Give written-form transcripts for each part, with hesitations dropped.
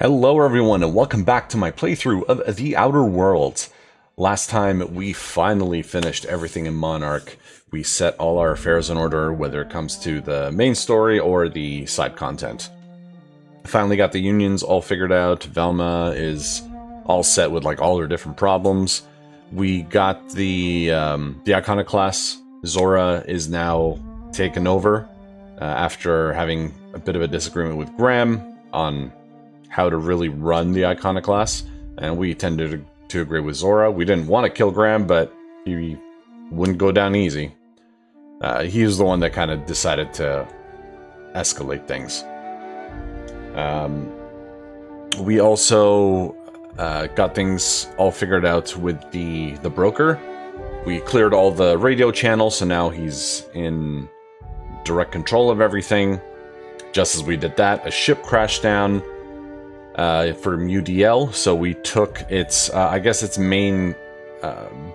Hello everyone and welcome back to my playthrough of The Outer Worlds. Last time we finally finished everything in Monarch. We set all our affairs in order, whether it comes to the main story or the side content. Finally got the unions all figured out. Velma is all set with like all her different problems. We got the Iconoclast. Zora is now taken over after having a bit of a disagreement with Graham on how to really run the Iconoclast, and we tended to agree with Zora. We didn't want to kill Graham, but he wouldn't go down easy. He was the one that kind of decided to escalate things. We also got things all figured out with the broker. We cleared all the radio channels, so now he's in direct control of everything. Just as we did that, a ship crashed down from UDL, so we took its, I guess its main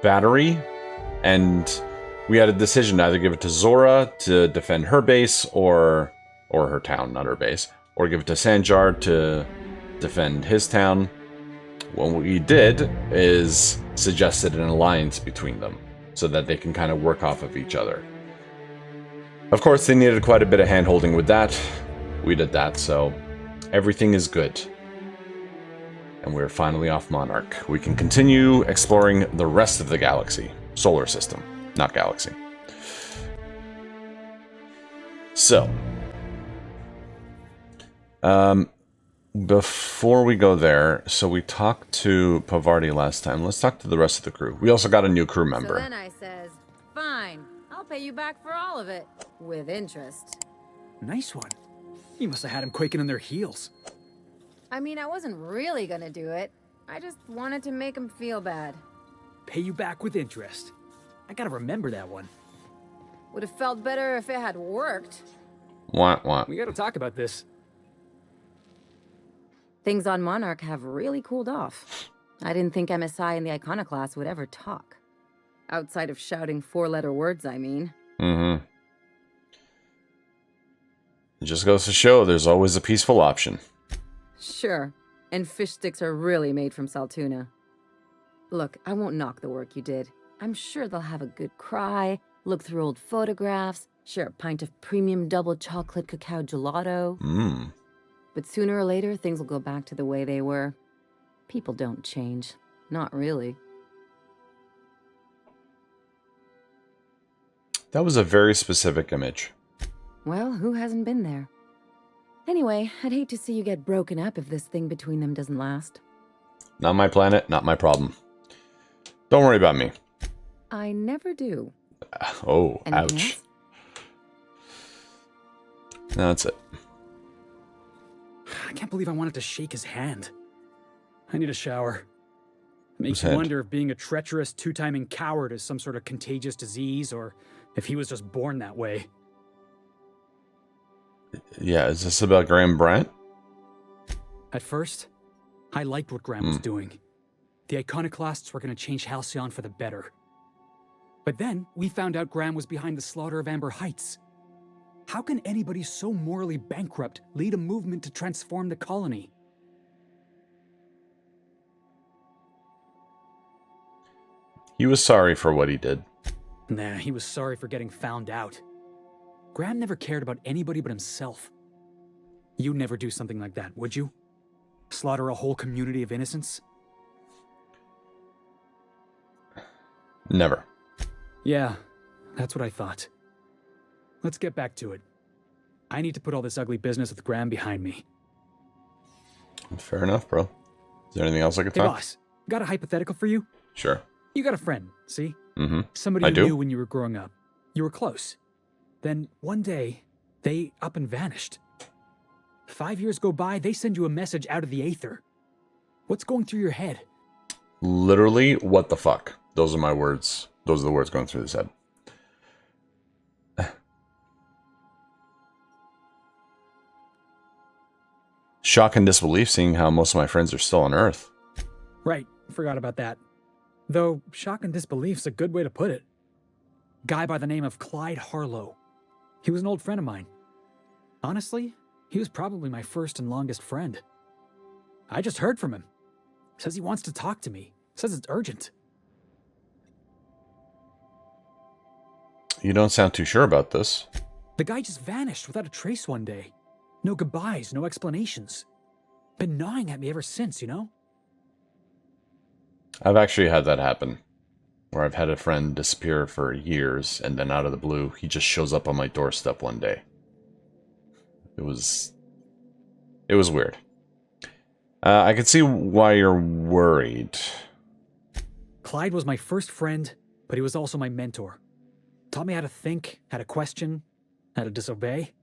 battery, and we had a decision to either give it to Zora to defend her base, or her town, not her base, or give it to Sanjar to defend his town. What we did is suggested an alliance between them, so that they can kind of work off of each other. Of course, they needed quite a bit of hand-holding with that. We did that, so everything is good. And we're finally off Monarch. We can continue exploring the rest of the galaxy. Solar system, not galaxy. So, before we go there, so we talked to Pavardi last time. Let's talk to the rest of the crew. We also got a new crew member. So then I says, fine, I'll pay you back for all of it, with interest. Nice one. You must have had him quaking in their heels. I mean, I wasn't really gonna do it. I just wanted to make him feel bad. Pay you back with interest. I gotta remember that one. Would have felt better if it had worked. What? We gotta talk about this. Things on Monarch have really cooled off. I didn't think MSI and the Iconoclast would ever talk. Outside of shouting four-letter words, I mean. Mm-hmm. It just goes to show there's always a peaceful option. Sure, and fish sticks are really made from Saltuna. Look, I won't knock the work you did. I'm sure they'll have a good cry, look through old photographs, share a pint of premium double chocolate cacao gelato. Mmm. But sooner or later, things will go back to the way they were. People don't change. Not really. That was a very specific image. Well, who hasn't been there? Anyway, I'd hate to see you get broken up if this thing between them doesn't last. Not my planet, not my problem. Don't worry about me. I never do. Oh, Anything ouch. else? No, that's it. I can't believe I wanted to shake his hand. I need a shower. It makes Whose you hand? wonder if being a treacherous, two-timing coward is some sort of contagious disease, or if he was just born that way. Yeah, is this about Graham Bryant? At first, I liked what Graham was doing. The Iconoclasts were going to change Halcyon for the better. But then, we found out Graham was behind the slaughter of Amber Heights. How can anybody so morally bankrupt lead a movement to transform the colony? He was sorry for what he did. Nah, he was sorry for getting found out. Graham never cared about anybody but himself. You'd never do something like that, would you? Slaughter a whole community of innocents? Never. Yeah, that's what I thought. Let's get back to it. I need to put all this ugly business with Graham behind me. Fair enough, bro. Is there anything else I could Hey, talk? boss, got a hypothetical for you? Sure. You got a friend, see? Mm-hmm. Somebody I you do. knew when you were growing up. You were close. Then, one day, they up and vanished. 5 years go by, they send you a message out of the aether. What's going through your head? Literally, what the fuck? Those are my words. Those are the words going through his head. Shock and disbelief seeing how most of my friends are still on Earth. Right, forgot about that. Though, shock and disbelief's a good way to put it. Guy by the name of Clyde Harlow. He was an old friend of mine. Honestly, he was probably my first and longest friend. I just heard from him. Says he wants to talk to me. Says it's urgent. You don't sound too sure about this. The guy just vanished without a trace one day. No goodbyes, no explanations. Been gnawing at me ever since, you know? I've actually had that happen. Where I've had a friend disappear for years, and then out of the blue, he just shows up on my doorstep one day. It was weird. I can see why you're worried. Clyde was my first friend, but he was also my mentor. Taught me how to think, how to question, how to disobey.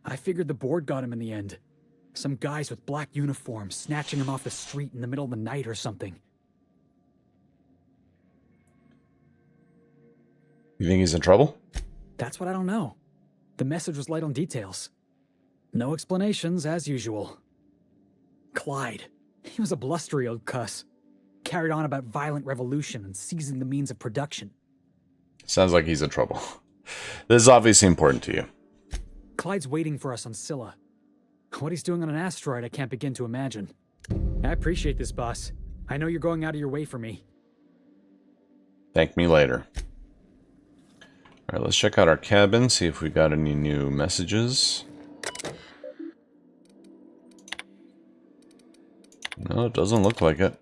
I figured the board got him in the end. Some guys with black uniforms snatching him off the street in the middle of the night or something. You think he's in trouble? That's what I don't know. The message was light on details. No explanations, as usual. Clyde. He was a blustery old cuss. Carried on about violent revolution and seizing the means of production. Sounds like he's in trouble. This is obviously important to you. Clyde's waiting for us on Scylla. What he's doing on an asteroid, I can't begin to imagine. I appreciate this, boss. I know you're going out of your way for me. Thank me later. Alright, let's check out our cabin, see if we got any new messages. No, it doesn't look like it.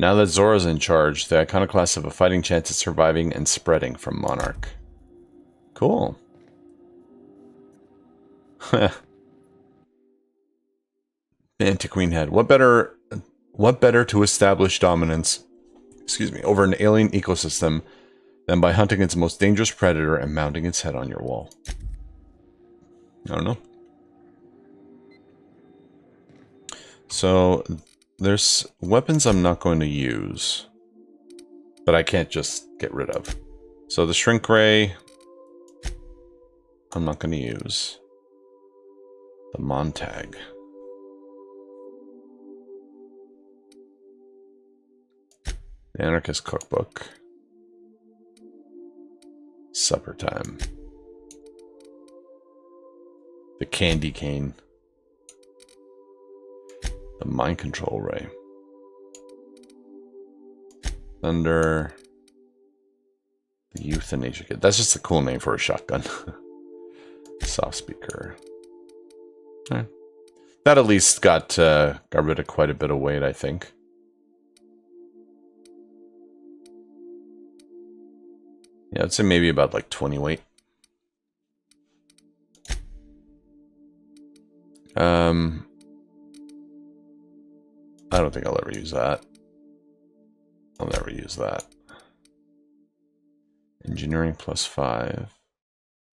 Now that Zora's in charge, the iconoclasts have a fighting chance at surviving and spreading from Monarch. Cool. Anti-Queen Head. What better to establish dominance, over an alien ecosystem than by hunting its most dangerous predator and mounting its head on your wall? I don't know. So, there's weapons I'm not going to use, but I can't just get rid of. So the shrink ray, I'm not going to use. The Montag. The Anarchist Cookbook. Supper Time. The Candy Cane. The Mind Control Ray. Thunder. The Euthanasia Kit. That's just a cool name for a shotgun. Soft speaker. Right. That at least got rid of quite a bit of weight, I think. Yeah, I'd say maybe about like 20 weight. I don't think I'll ever use that. I'll never use that. Engineering +5.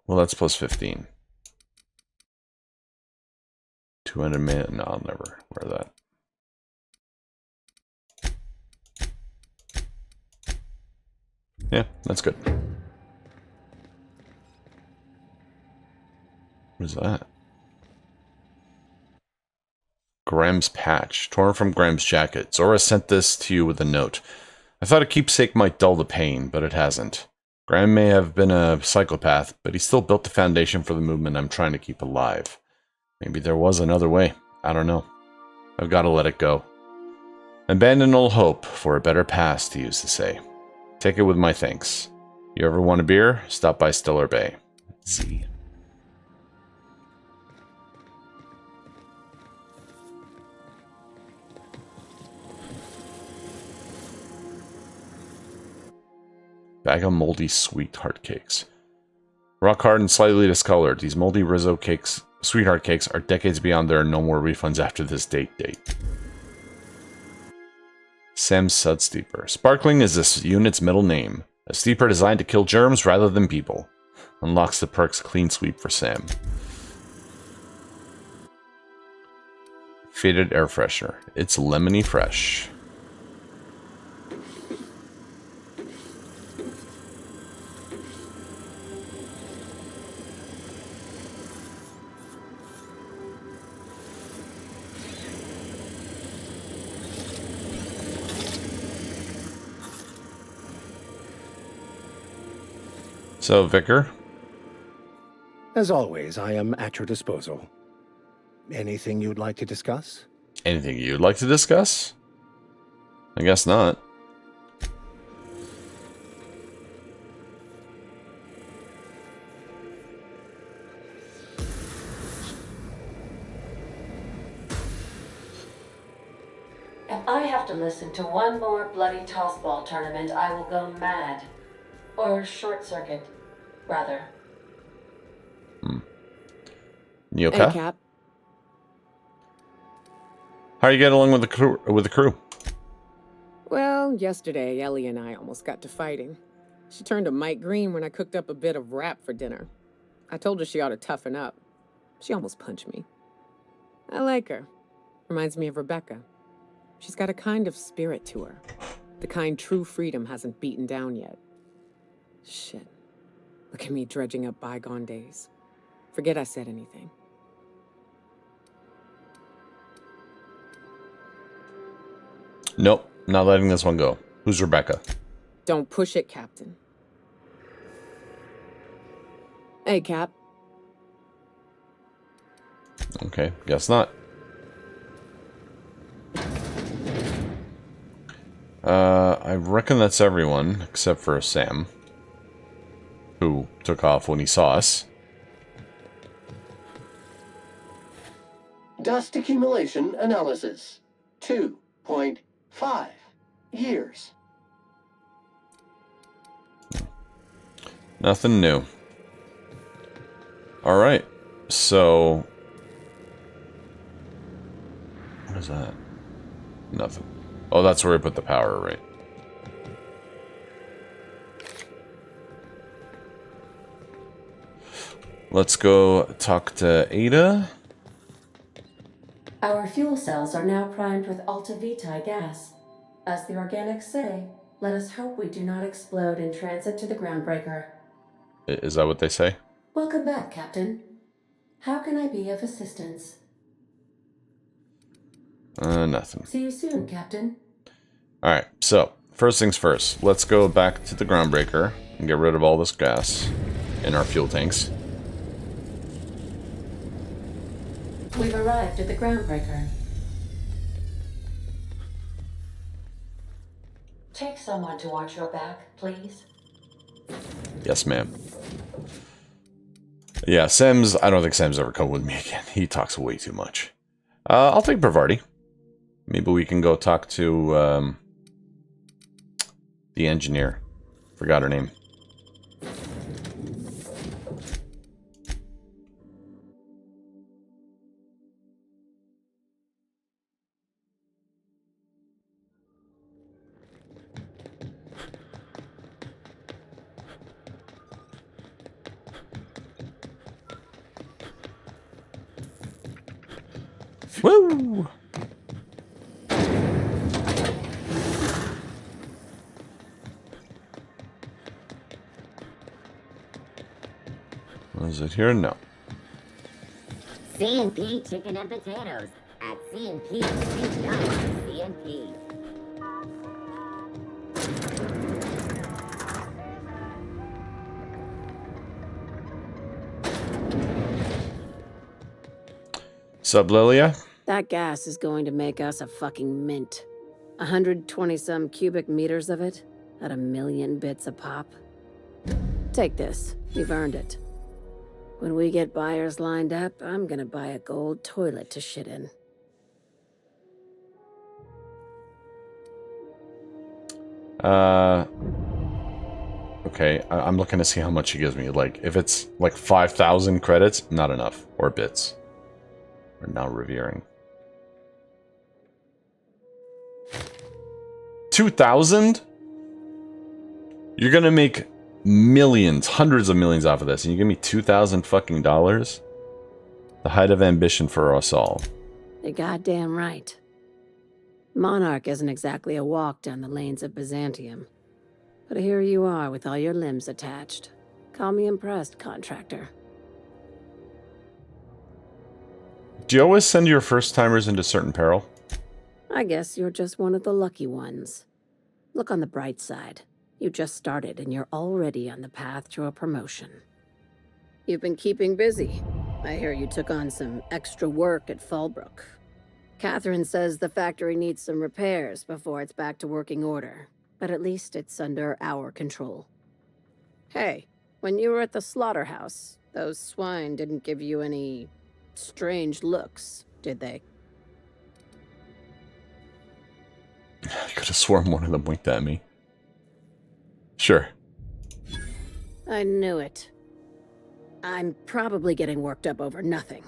Well, that's +15. 200 minute. No, I'll never wear that. Yeah, that's good. What is that? Graham's patch, torn from Graham's jacket. Zora sent this to you with a note. I thought a keepsake might dull the pain, but it hasn't. Graham may have been a psychopath, but he still built the foundation for the movement I'm trying to keep alive. Maybe there was another way. I don't know. I've got to let it go. Abandon all hope for a better past, he used to say. Take it with my thanks. You ever want a beer? Stop by Stellar Bay. Z. Bag of moldy sweetheart cakes. Rock hard and slightly discolored, these moldy Rizzo cakes, sweetheart cakes, are decades beyond their no more refunds after this date. Sam Sudsteeper. Sparkling is this unit's middle name. A steeper designed to kill germs rather than people. Unlocks the perks clean sweep for Sam. Faded air freshener. It's lemony fresh. So, Vicar, As always, I am at your disposal. Anything you'd like to discuss? Anything you'd like to discuss? I guess not. If I have to listen to one more bloody tossball tournament, I will go mad. Or short circuit, rather. You okay? Hey, Cap. How are you getting along with the crew? Well, yesterday, Ellie and I almost got to fighting. She turned to Mike Green when I cooked up a bit of wrap for dinner. I told her she ought to toughen up. She almost punched me. I like her. Reminds me of Rebecca. She's got a kind of spirit to her. The kind true freedom hasn't beaten down yet. Shit. Look at me dredging up bygone days. Forget I said anything. Nope, not letting this one go. Who's Rebecca? Don't push it, Captain. Hey, Cap. Okay, guess not. I reckon that's everyone, except for Sam, who took off when he saw us. Dust accumulation analysis. 2.5 years. Nothing new. Alright, so... what is that? Nothing. Oh, that's where we put the power, right? Let's go talk to Ada. Our fuel cells are now primed with Alta Vitae gas. As the organics say, let us hope we do not explode in transit to the groundbreaker. Is that what they say? Welcome back, Captain. How can I be of assistance? Nothing. See you soon, Captain. Alright, so, first things first. Let's go back to the groundbreaker and get rid of all this gas in our fuel tanks. We've arrived at the groundbreaker. Take someone to watch your back, please. Yes, ma'am. Yeah, Sam's... I don't think Sam's ever come with me again. He talks way too much. I'll take Bravardi. Maybe we can go talk to, the engineer. Forgot her name. Woo! Is it here? No. C&P chicken and potatoes at C&P. C&P. Sup, Lilia? That gas is going to make us a fucking mint. 120-some cubic meters of it, at 1,000,000 bits a pop. Take this. You've earned it. When we get buyers lined up, I'm gonna buy a gold toilet to shit in. Okay, I'm looking to see how much he gives me. Like, if it's like 5,000 credits, not enough. Or bits. We're now revering. 2,000? You're gonna make millions, hundreds of millions off of this, and you give me 2,000 fucking dollars? The height of ambition for us all. You're goddamn right. Monarch isn't exactly a walk down the lanes of Byzantium. But here you are with all your limbs attached. Call me impressed, contractor. Do you always send your first-timers into certain peril? I guess you're just one of the lucky ones. Look on the bright side. You just started and you're already on the path to a promotion. You've been keeping busy. I hear you took on some extra work at Fallbrook. Catherine says the factory needs some repairs before it's back to working order, but at least it's under our control. Hey, when you were at the slaughterhouse, those swine didn't give you any strange looks, did they? I could have sworn one of them winked at me. Sure. I knew it. I'm probably getting worked up over nothing.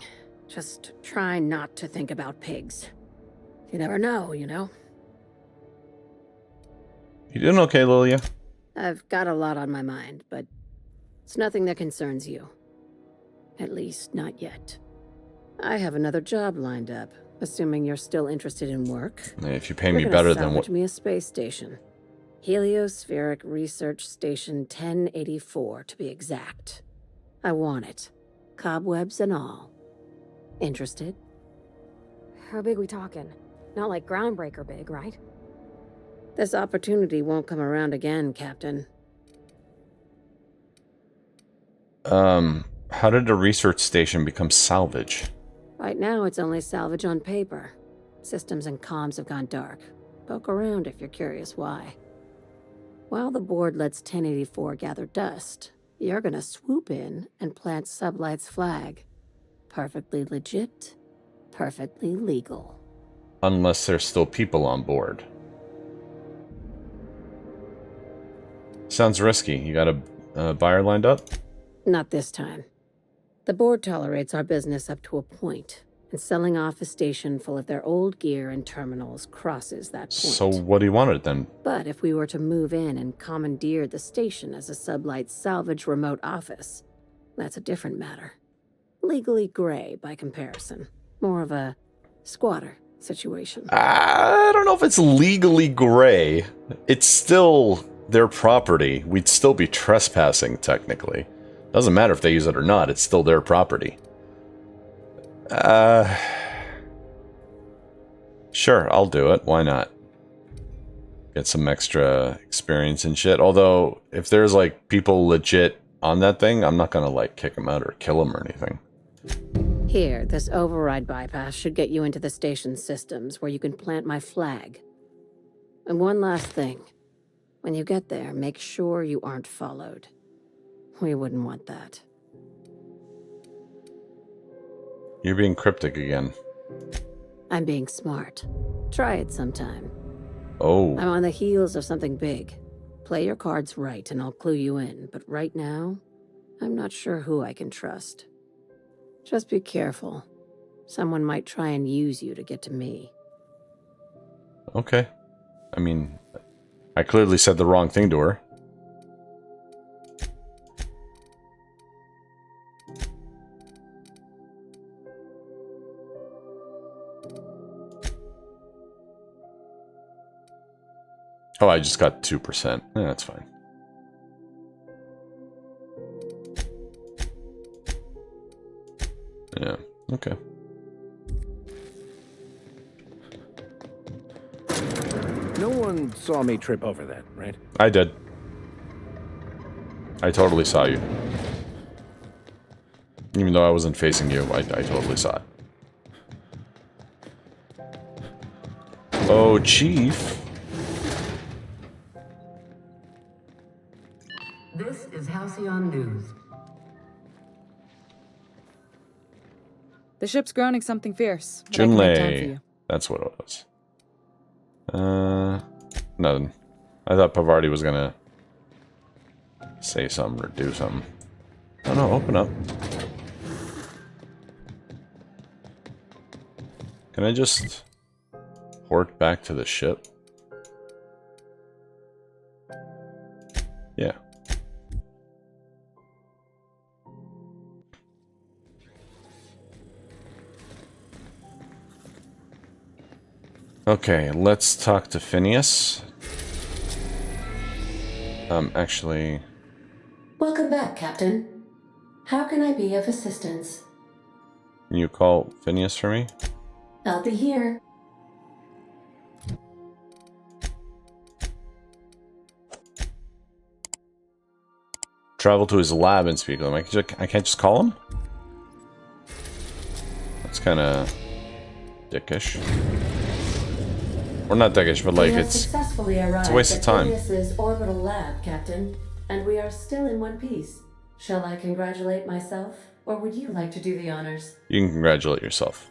Just try not to think about pigs. You never know, you know? You doing okay, Lilia? I've got a lot on my mind, but it's nothing that concerns you. At least, not yet. I have another job lined up, assuming you're still interested in work. If you pay me better than what... me a space station. Heliospheric Research Station 1084, to be exact. I want it. Cobwebs and all. Interested? How big we talking? Not like groundbreaker big, right? This opportunity won't come around again, Captain. How did a research station become salvage? Right now, it's only salvage on paper. Systems and comms have gone dark. Poke around if you're curious why. While the board lets 1084 gather dust, you're gonna swoop in and plant Sublight's flag. Perfectly legit, perfectly legal. Unless there's still people on board. Sounds risky. You got a buyer lined up? Not this time. The board tolerates our business up to a point, and selling off a station full of their old gear and terminals crosses that point. So what do you want it then? But if we were to move in and commandeer the station as a Sublight salvage remote office, that's a different matter. Legally gray by comparison. More of a squatter situation. I don't know if it's legally gray. It's still their property. We'd still be trespassing, technically. Doesn't matter if they use it or not, it's still their property. Sure, I'll do it. Why not? Get some extra experience and shit. Although, if there's, like, people legit on that thing, I'm not gonna, like, kick them out or kill them or anything. Here, this override bypass should get you into the station's systems where you can plant my flag. And one last thing. When you get there, make sure you aren't followed. We wouldn't want that. You're being cryptic again. I'm being smart. Try it sometime. Oh. I'm on the heels of something big. Play your cards right and I'll clue you in, but right now, I'm not sure who I can trust. Just be careful. Someone might try and use you to get to me. Okay. I mean, I clearly said the wrong thing to her. Oh, I just got 2%. Yeah, that's fine. Yeah, okay. No one saw me trip over that, right? I did. I totally saw you. Even though I wasn't facing you, I totally saw it. Oh, Chief. This is Halcyon News. The ship's grounding something fierce. but I can make time for Junlei. you. That's what it was. Nothing. I thought Pavardi was gonna say something or do something. Oh no, open up. Can I just port back to the ship? Yeah. Okay, let's talk to Phineas. Actually... Welcome back, Captain. How can I be of assistance? Can you call Phineas for me? I'll be here. travel to his lab and speak with him. I can't just call him? That's kind of dickish. Or not dickish, but like it's a waste of time. Orbital lab, Captain, and we are still in one piece. Shall I congratulate myself, or would you like to do the honors? You can congratulate yourself.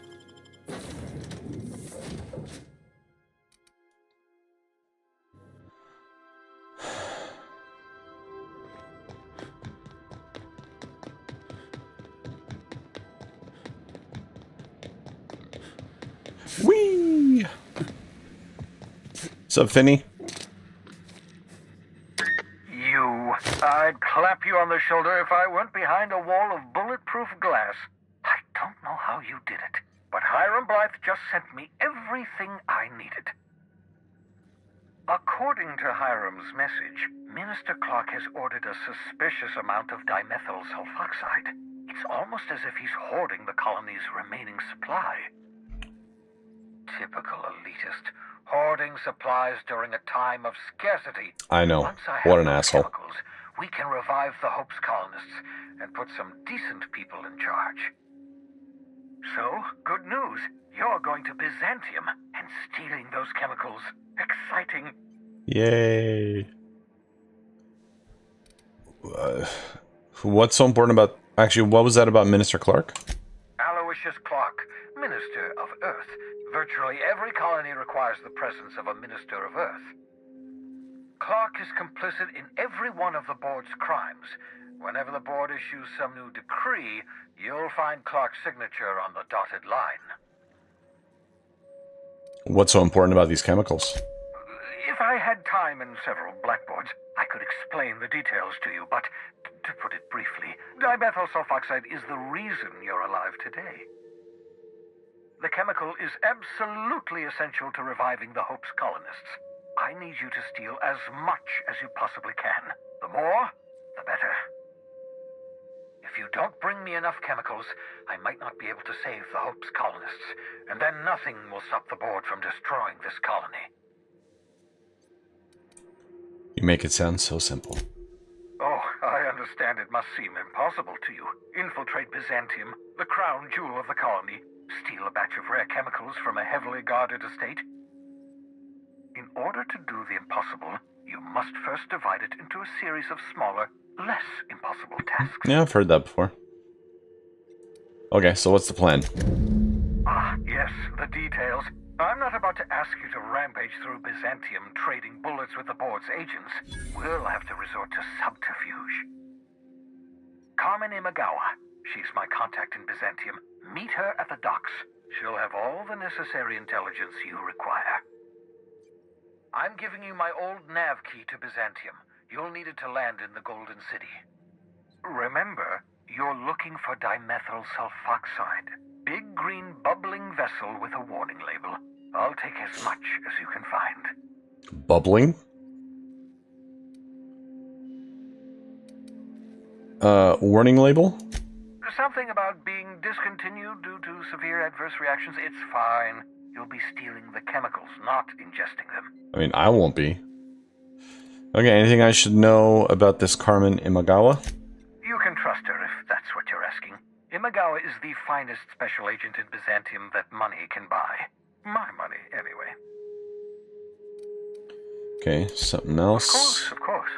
Whee! What's up, Finny? I'd clap you on the shoulder if I weren't behind a wall of bulletproof glass. I don't know how you did it, but Hiram Blythe just sent me everything I needed. According to Hiram's message, Minister Clark has ordered a suspicious amount of dimethyl sulfoxide. It's almost as if he's hoarding the colony's remaining supply. Typical elitist. Hoarding supplies during a time of scarcity. I know. Once I What have an those asshole. chemicals, we can revive the Hope's colonists and put some decent people in charge. So, good news. You're going to Byzantium and stealing those chemicals. Exciting. Yay. What's so important about... Actually, what was that about Minister Clark? Aloysius Clark, Minister of Earth. Virtually every colony requires the presence of a Minister of Earth. Clark is complicit in every one of the board's crimes. Whenever the board issues some new decree, you'll find Clark's signature on the dotted line. What's so important about these chemicals? If I had time and several blackboards, I could explain the details to you, but to put it briefly, dimethyl sulfoxide is the reason you're alive today. The chemical is absolutely essential to reviving the Hope's colonists. I need you to steal as much as you possibly can. The more, the better. If you don't bring me enough chemicals, I might not be able to save the Hope's colonists, and then nothing will stop the board from destroying this colony. You make it sound so simple. Oh, I understand it must seem impossible to you. Infiltrate Byzantium, the crown jewel of the colony, steal a batch of rare chemicals from a heavily guarded estate. In order to do the impossible, you must first divide it into a series of smaller, less impossible tasks. Yeah, I've heard that before. Okay, so what's the plan? Ah, yes, the details. I'm not about to ask you to rampage through Byzantium trading bullets with the board's agents. We'll have to resort to subterfuge. Carmen Imagawa. She's my contact in Byzantium. Meet her at the docks. She'll have all the necessary intelligence you require. I'm giving you my old nav key to Byzantium. You'll need it to land in the Golden City. Remember, you're looking for dimethyl sulfoxide. Big green bubbling vessel with a warning label. I'll take as much as you can find. Bubbling? Warning label? Something about being discontinued due to severe adverse reactions. It's fine. You'll be stealing the chemicals, not ingesting them. I mean, I won't be. Okay, anything I should know about this Carmen Imagawa? You can trust her if that's what you're asking. Imagawa is the finest special agent in Byzantium that money can buy. My money, anyway. Okay, something else. Of course.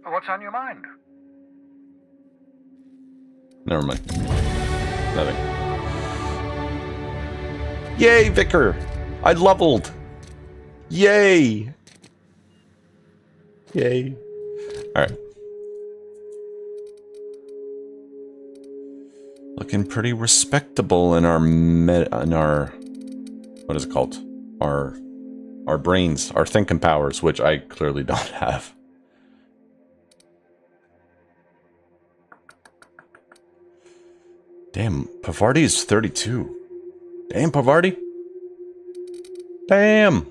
What's on your mind? Never mind. Nothing. Yay, Vicar! I leveled! Yay! Yay. Alright. Looking pretty respectable in our what is it called? Our brains, our thinking powers, which I clearly don't have. Damn, Pavardi is 32. Damn, Pavardi. Damn.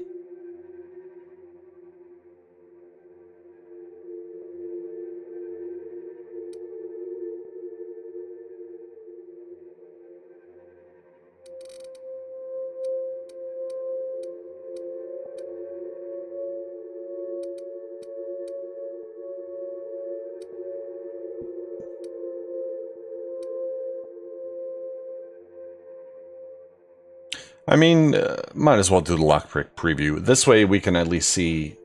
I mean, might as well do the lockpick preview. This way we can at least see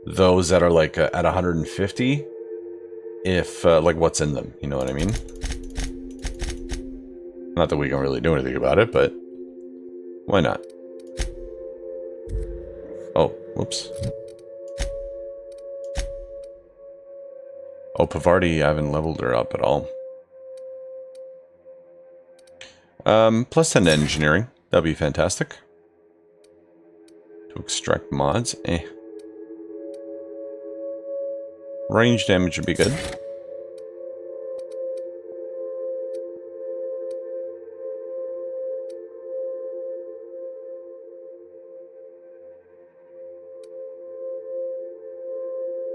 those that are like at 150, if like what's in them, you know what I mean? Not that we can really do anything about it, but why not? Oh, whoops. Oh, Pavardi, I haven't leveled her up at all. Plus 10 to engineering. That'd be fantastic. To extract mods, Range damage would be good.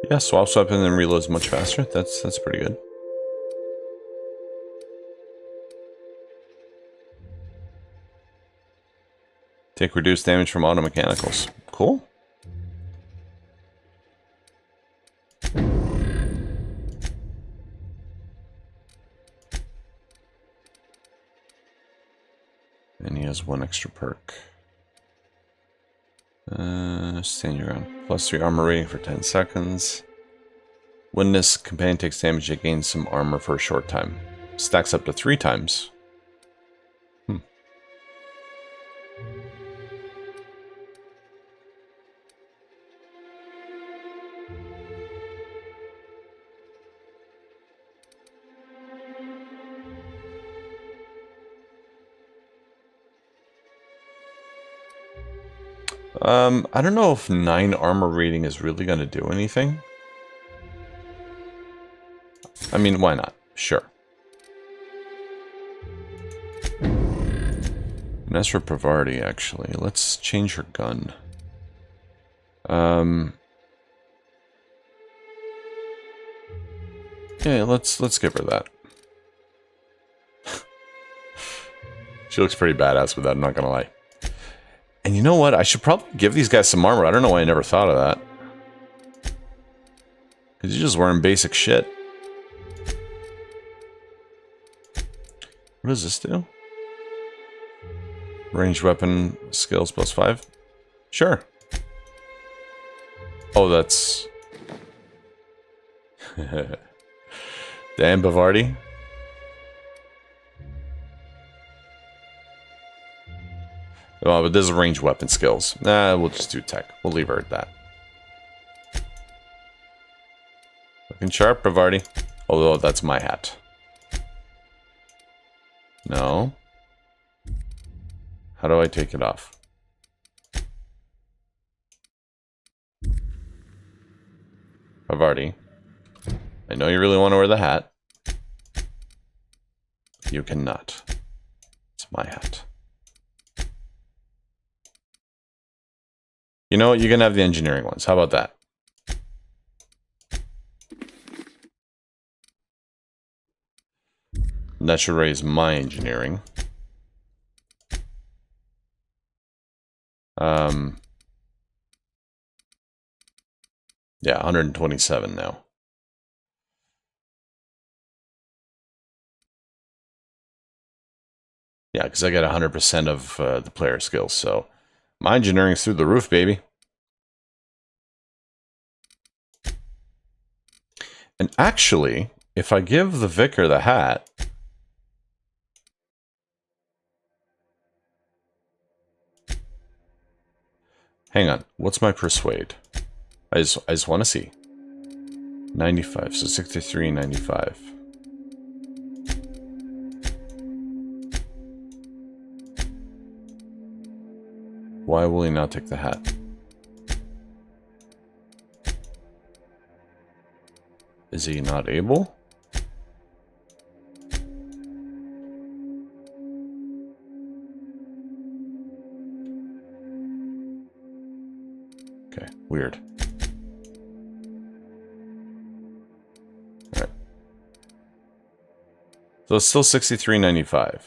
Yeah, swaps weapon and reloads much faster. That's pretty good. Take reduced damage from auto mechanicals. Cool. And he has one extra perk. Stand your ground. +3 armor rating for 10 seconds. When this companion takes damage, it gains some armor for a short time. Stacks up to 3 times. I don't know if 9 armor rating is really going to do anything. I mean, why not? Sure. And as for Pavardi, actually, let's change her gun. Yeah, let's give her that. She looks pretty badass with that, I'm not gonna lie. And you know what? I should probably give these guys some armor. I don't know why I never thought of that. Because you're just wearing basic shit. What does this do? Ranged weapon skills +5? Sure. Oh, that's... Damn, Bavardi. Oh, but this is ranged weapon skills. Nah, we'll just do tech. We'll leave her at that. Looking sharp, Bavardi. Although that's my hat. No. How do I take it off? Bavardi. I know you really want to wear the hat. You cannot. It's my hat. You know what? You can have the engineering ones. How about that? That should raise my engineering. Yeah, 127 now. Yeah, because I got 100% of the player skills, so my engineering's through the roof, baby. And actually, if I give the Vicar the hat... Hang on, what's my persuade? I just want to see. 95, so 63, 95. Why will he not take the hat? Is he not able? Okay, weird. Alright. So it's still 63.95.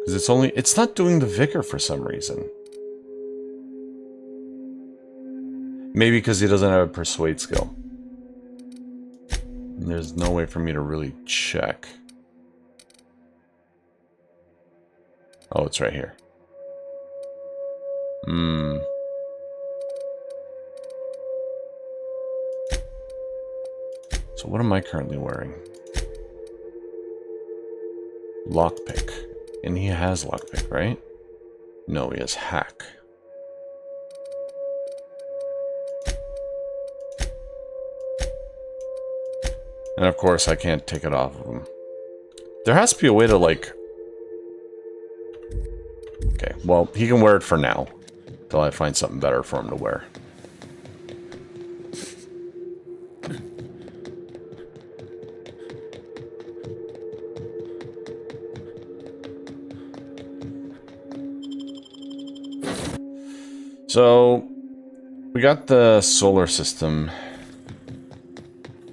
Because it's not doing the Vicar for some reason. Maybe because he doesn't have a persuade skill. And there's no way for me to really check. Oh, it's right here. So what am I currently wearing? Lockpick. And he has lockpick, right? No, he has hack. And of course, I can't take it off of him. There has to be a way to, like... Okay, well, he can wear it for now. Until I find something better for him to wear. So, we got the solar system.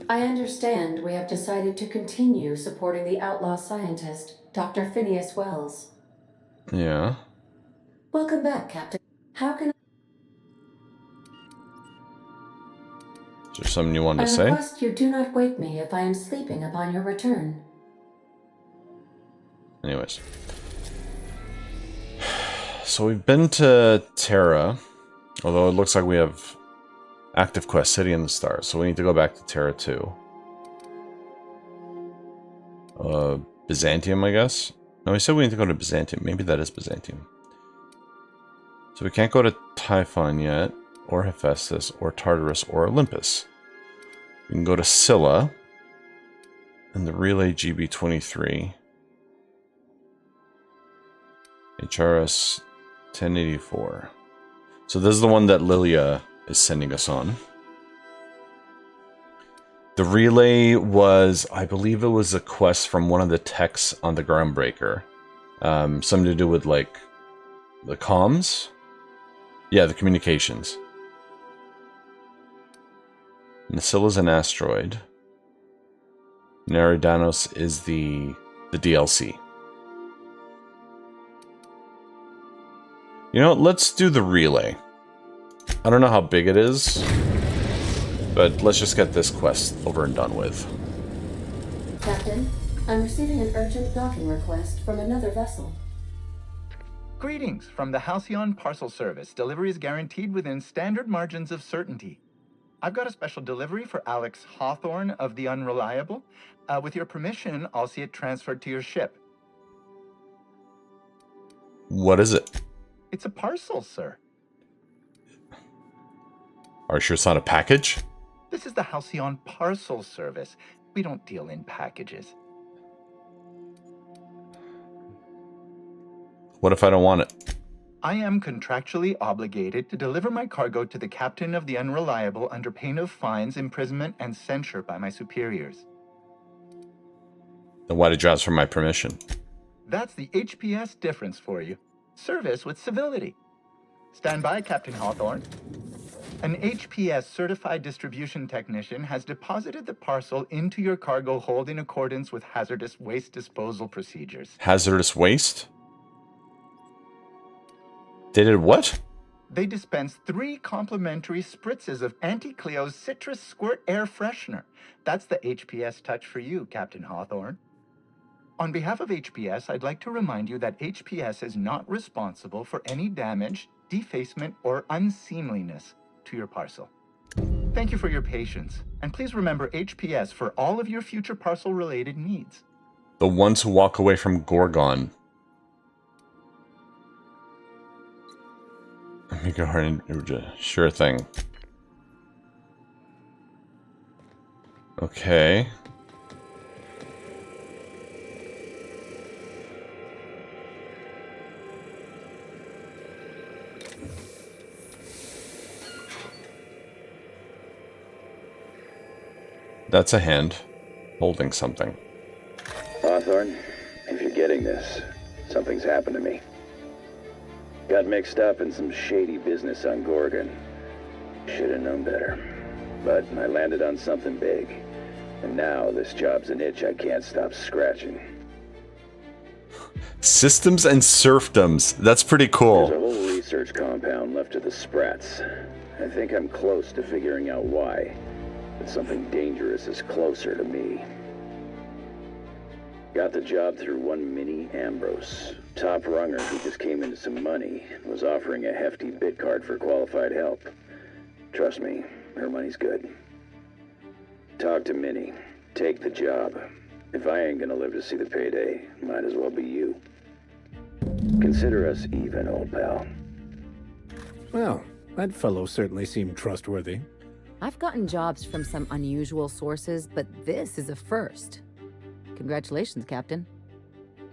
I understand we have decided to continue supporting the outlaw scientist, Dr. Phineas Wells. Yeah. Welcome back, Captain. How can Is there something you want to I say? request you do not wake me if I am sleeping upon your return. Anyways. So we've been to Terra. Although it looks like we have active quest, City in the Stars. So we need to go back to Terra too. Byzantium, I guess? No, he said we need to go to Byzantium. Maybe that is Byzantium. So we can't go to Typhon yet, or Hephaestus, or Tartarus, or Olympus. We can go to Scylla, and the Relay GB23. HRS 1084. So this is the one that Lilia is sending us on. The relay was, I believe it was a quest from one of the techs on the Groundbreaker. Something to do with, like, the comms? Yeah, the communications. Nasila's an asteroid. Neridanos is the DLC. You know what, let's do the relay. I don't know how big it is, but let's just get this quest over and done with. Captain, I'm receiving an urgent docking request from another vessel. Greetings from the Halcyon Parcel Service. Delivery is guaranteed within standard margins of certainty. I've got a special delivery for Alex Hawthorne of the Unreliable. With your permission, I'll see it transferred to your ship. What is it? It's a parcel, sir. Are you sure it's not a package? This is the Halcyon Parcel Service. We don't deal in packages. What if I don't want it? I am contractually obligated to deliver my cargo to the captain of the Unreliable under pain of fines, imprisonment, and censure by my superiors. Then why did you ask for my permission? That's the HPS difference for you. Service with civility. Stand by, Captain Hawthorne. An HPS certified distribution technician has deposited the parcel into your cargo hold in accordance with hazardous waste disposal procedures. Hazardous waste? They did what? They dispensed 3 complimentary spritzes of Anti-Cleo's Citrus Squirt Air Freshener. That's the HPS touch for you, Captain Hawthorne. On behalf of HPS, I'd like to remind you that HPS is not responsible for any damage, defacement, or unseemliness to your parcel. Thank you for your patience, and please remember HPS for all of your future parcel-related needs. The ones who walk away from Gorgon. Let me go ahead and... Sure thing. Okay. That's a hand holding something. Hawthorne, if you're getting this, something's happened to me. Got mixed up in some shady business on Gorgon. Should have known better. But I landed on something big. And now this job's an itch I can't stop scratching. Systems and serfdoms. That's pretty cool. There's a whole research compound left to the Sprats. I think I'm close to figuring out why. But something dangerous is closer to me. Got the job through one Mini Ambrose. Top runger who just came into some money was offering a hefty bid card for qualified help. Trust me, her money's good. Talk to Minnie. Take the job. If I ain't gonna live to see the payday, might as well be you. Consider us even, old pal. Well, that fellow certainly seemed trustworthy. I've gotten jobs from some unusual sources, but this is a first. Congratulations, Captain.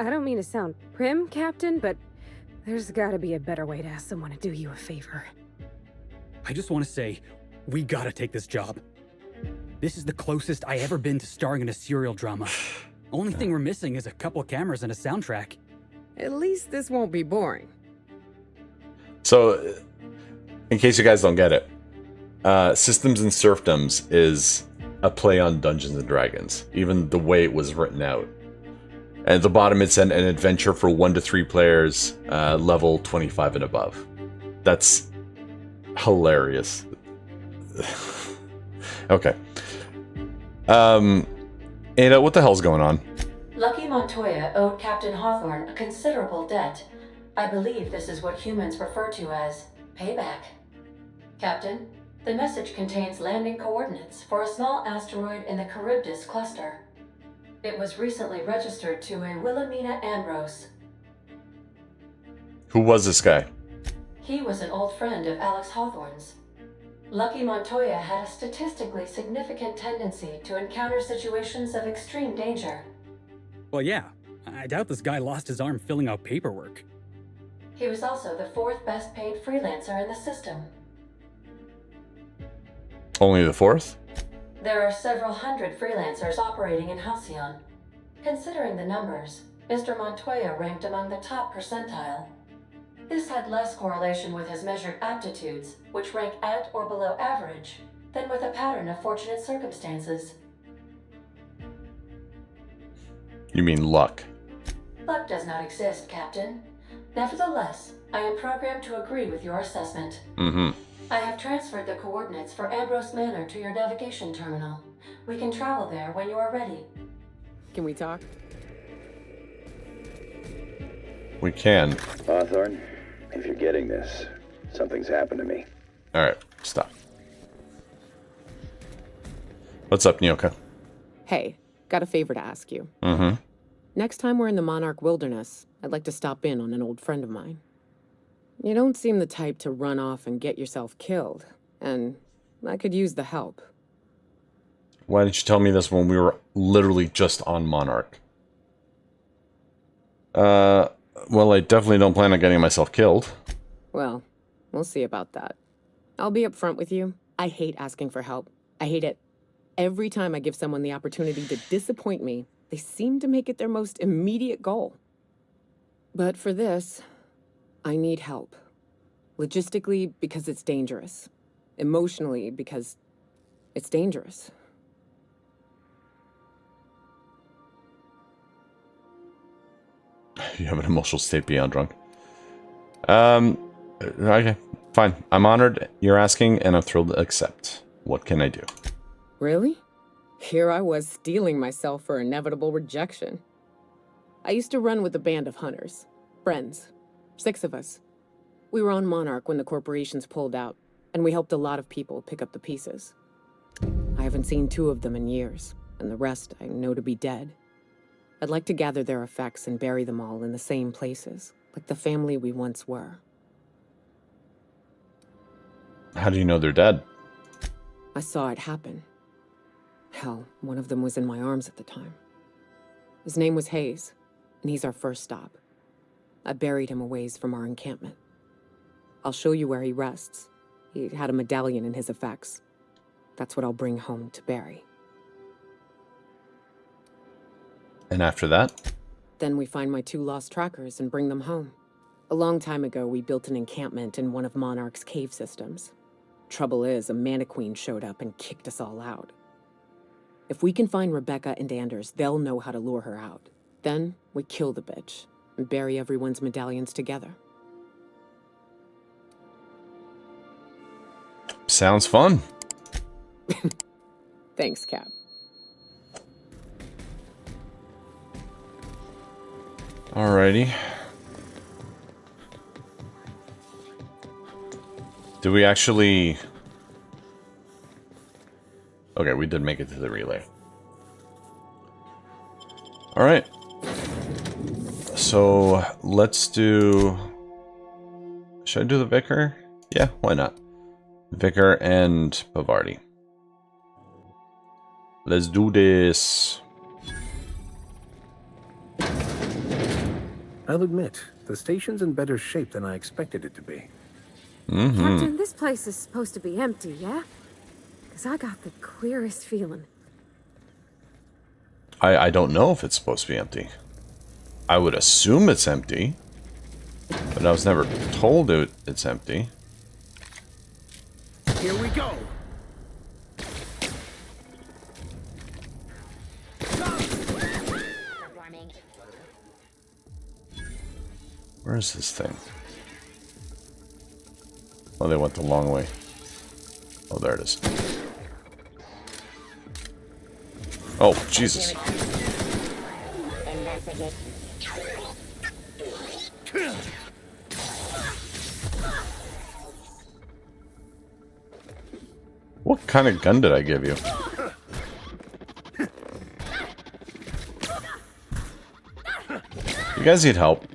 I don't mean to sound prim, Captain, but there's gotta be a better way to ask someone to do you a favor. I just want to say, we gotta take this job. This is the closest I ever been to starring in a serial drama. Only thing we're missing is a couple cameras and a soundtrack. At least this won't be boring. So, in case you guys don't get it, Systems and Serfdoms is a play on Dungeons and Dragons, even the way it was written out. And at the bottom it said an adventure for 1 to 3 players, level 25 and above. That's hilarious. Okay. Ada, what the hell's going on? Lucky Montoya owed Captain Hawthorne a considerable debt. I believe this is what humans refer to as payback. Captain, the message contains landing coordinates for a small asteroid in the Charybdis cluster. It was recently registered to a Wilhelmina Ambrose. Who was this guy? He was an old friend of Alex Hawthorne's. Lucky Montoya had a statistically significant tendency to encounter situations of extreme danger. Well, yeah. I doubt this guy lost his arm filling out paperwork. He was also the 4th best paid freelancer in the system. Only the 4th? There are several hundred freelancers operating in Halcyon. Considering the numbers, Mr. Montoya ranked among the top percentile. This had less correlation with his measured aptitudes, which rank at or below average, than with a pattern of fortunate circumstances. You mean luck? Luck does not exist, Captain. Nevertheless, I am programmed to agree with your assessment. Mm-hmm. I have transferred the coordinates for Ambrose Manor to your navigation terminal. We can travel there when you are ready. Can we talk? We can. Hawthorne, if you're getting this, something's happened to me. Alright, stop. What's up, Nyoka? Hey, got a favor to ask you. Mm-hmm. Next time we're in the Monarch Wilderness, I'd like to stop in on an old friend of mine. You don't seem the type to run off and get yourself killed, and I could use the help. Why didn't you tell me this when we were literally just on Monarch? Well, I definitely don't plan on getting myself killed. Well, we'll see about that. I'll be upfront with you. I hate asking for help. I hate it. Every time I give someone the opportunity to disappoint me, they seem to make it their most immediate goal. But for this, I need help. Logistically, because it's dangerous. Emotionally, because it's dangerous. You have an emotional state beyond drunk. Okay, fine. I'm honored you're asking, and I'm thrilled to accept. What can I do? Really? Here I was steeling myself for inevitable rejection. I used to run with a band of hunters. Friends. 6 of us. We were on Monarch when the corporations pulled out, and we helped a lot of people pick up the pieces. I haven't seen 2 of them in years, and the rest I know to be dead. I'd like to gather their effects and bury them all in the same places, like the family we once were. How do you know they're dead? I saw it happen. Hell, one of them was in my arms at the time. His name was Hayes, and he's our first stop. I buried him a ways from our encampment. I'll show you where he rests. He had a medallion in his effects. That's what I'll bring home to Barry. And after that? Then we find my 2 lost trackers and bring them home. A long time ago, we built an encampment in one of Monarch's cave systems. Trouble is, a Mantiqueen showed up and kicked us all out. If we can find Rebecca and Anders, they'll know how to lure her out. Then we kill the bitch and bury everyone's medallions together. Sounds fun. Thanks, Cap. Alrighty. Do we actually... Okay, we did make it to the relay. Alright. So, let's do... Should I do the Vicar? Yeah, why not? Vicar and Bavardi. Let's do this. I'll admit, the station's in better shape than I expected it to be. Captain, this place is supposed to be empty, yeah? Because I got the queerest feeling. I don't know if it's supposed to be empty. I would assume it's empty. But I was never told it's empty. Here we go! Where is this thing? Oh, they went the long way. Oh, there it is. Oh, Jesus. What kind of gun did I give you? You guys need help.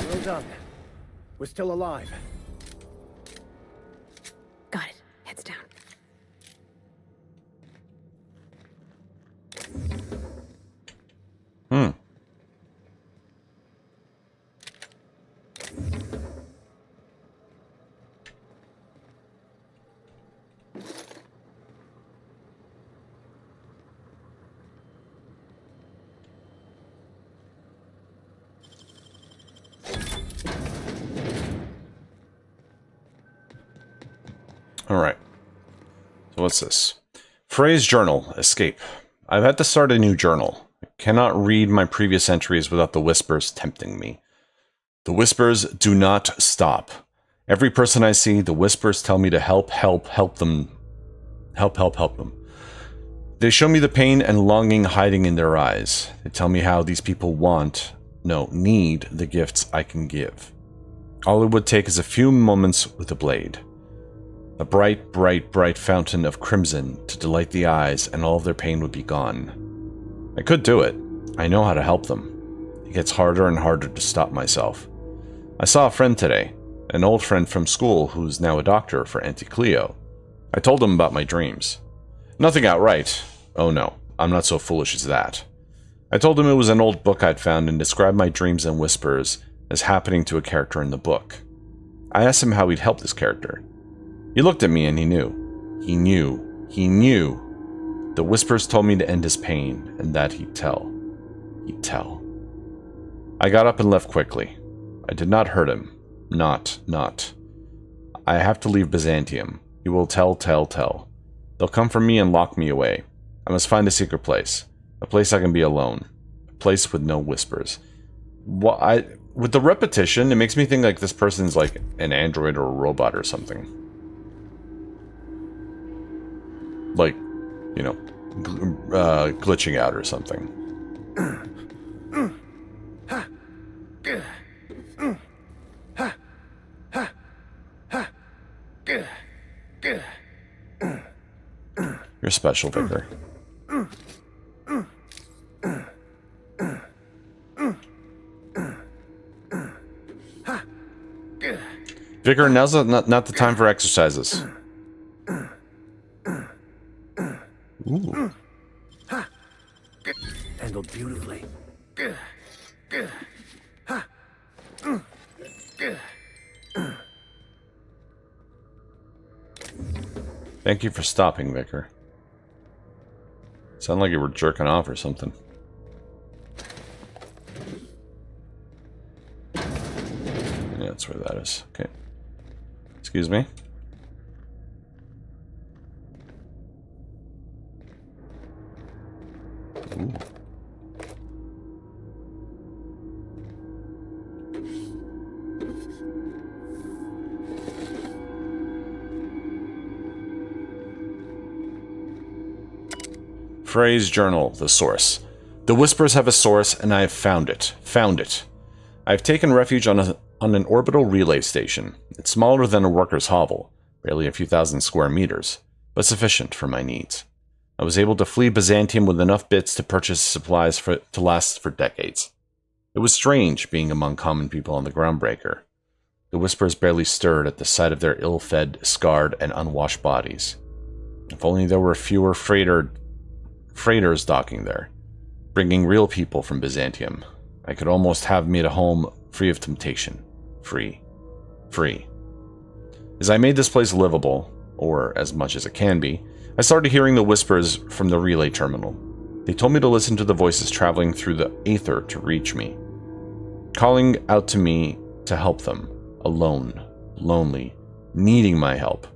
Well done. We're still alive. Got it. Heads down. Alright. So what's this? Phrase journal. Escape. I've had to start a new journal. I cannot read my previous entries without the whispers tempting me. The whispers do not stop. Every person I see, the whispers tell me to help them. Help them. They show me the pain and longing hiding in their eyes. They tell me how these people need the gifts I can give. All it would take is a few moments with a blade. A bright, bright, bright fountain of crimson to delight the eyes, and all of their pain would be gone. I could do it. I know how to help them. It gets harder and harder to stop myself. I saw a friend today, an old friend from school who's now a doctor for Auntie Cleo. I told him about my dreams. Nothing outright. Oh no, I'm not so foolish as that. I told him it was an old book I'd found and described my dreams and whispers as happening to a character in the book. I asked him how he'd help this character. He looked at me and he knew. He knew. The whispers told me to end his pain and that he'd tell. I got up and left quickly. I did not hurt him. Not. I have to leave Byzantium. He will tell. They'll come for me and lock me away. I must find a secret place. A place I can be alone. A place with no whispers. With the repetition, it makes me think like this person's like an android or a robot or something. Like, you know, glitching out or something. You're special, Vicar. Vicar, now's not the time for exercises. Ooh. Handled beautifully. Thank you for stopping, Vicar. Sound like you were jerking off or something. Yeah, that's where that is. Okay. Excuse me. Ooh. Phrase journal, the source. The Whispers have a source, and I have found it. Found it. I have taken refuge on an orbital relay station. It's smaller than a worker's hovel, barely a few thousand square meters, but sufficient for my needs. I was able to flee Byzantium with enough bits to purchase supplies to last for decades. It was strange being among common people on the Groundbreaker. The Whispers barely stirred at the sight of their ill-fed, scarred, and unwashed bodies. If only there were fewer freighters docking there, bringing real people from Byzantium. I could almost have made a home free of temptation. Free. As I made this place livable, or as much as it can be, I started hearing the Whispers from the relay terminal. They told me to listen to the voices traveling through the aether to reach me, calling out to me to help them, alone, lonely, needing my help.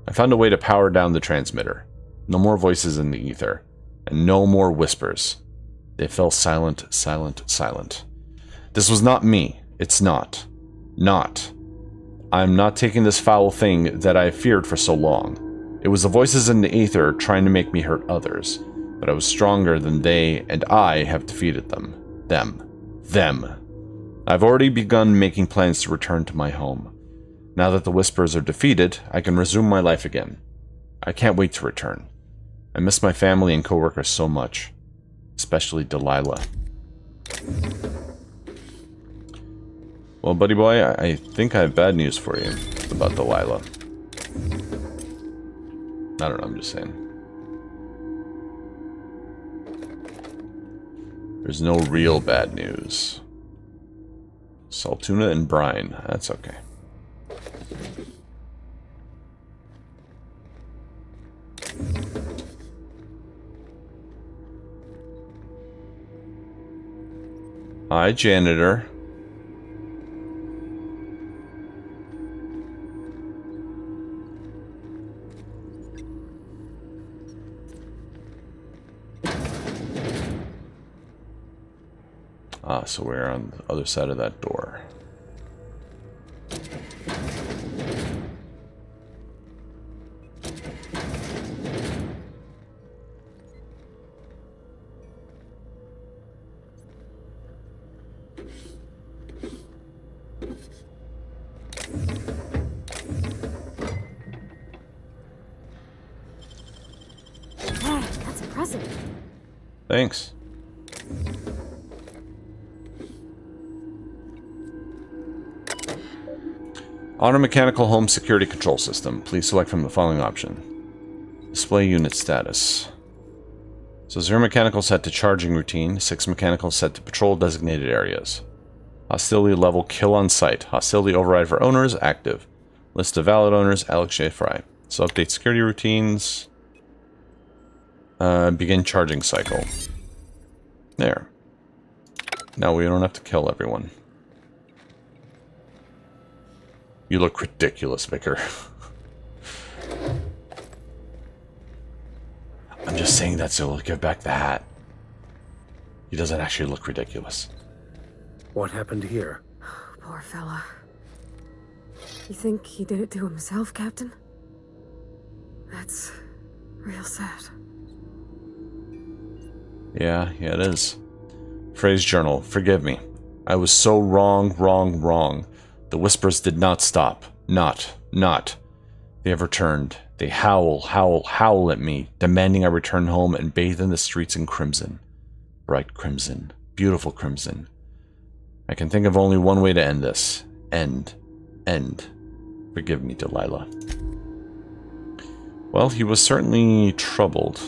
I found a way to power down the transmitter. No more voices in the ether, and no more whispers. They fell silent, silent, silent. This was not me. It's not. Not. I'm not taking this foul thing that I feared for so long. It was the voices in the ether trying to make me hurt others, but I was stronger than they, and I have defeated them. Them. I've already begun making plans to return to my home. Now that the Whispers are defeated, I can resume my life again. I can't wait to return. I miss my family and coworkers so much, especially Delilah. Well, buddy boy, I think I have bad news for you about Delilah. I don't know, I'm just saying. There's no real bad news. Saltuna and brine, that's okay. Hi, janitor. Ah, so we're on the other side of that door. Hey, that's impressive. Thanks. Honor Mechanical Home Security Control System. Please select from the following option. Display unit status. So 0 mechanical set to charging routine, 6 mechanical set to patrol designated areas. Hostility level kill on sight. Hostility override for owners active. List of valid owners Alex J. Fry. So update security routines. Begin charging cycle. There. Now we don't have to kill everyone. You look ridiculous, Vicar. I'm just saying that so he'll give back the hat. He doesn't actually look ridiculous. What happened here? Poor fella. You think he did it to himself, Captain? That's real sad. Yeah, it is. Phrase journal. Forgive me. I was so wrong. The Whispers did not stop. Not. They have returned. They howl at me, demanding I return home and bathe in the streets in crimson. Bright crimson. Beautiful crimson. I can think of only one way to end this. End. Forgive me, Delilah. Well, he was certainly troubled.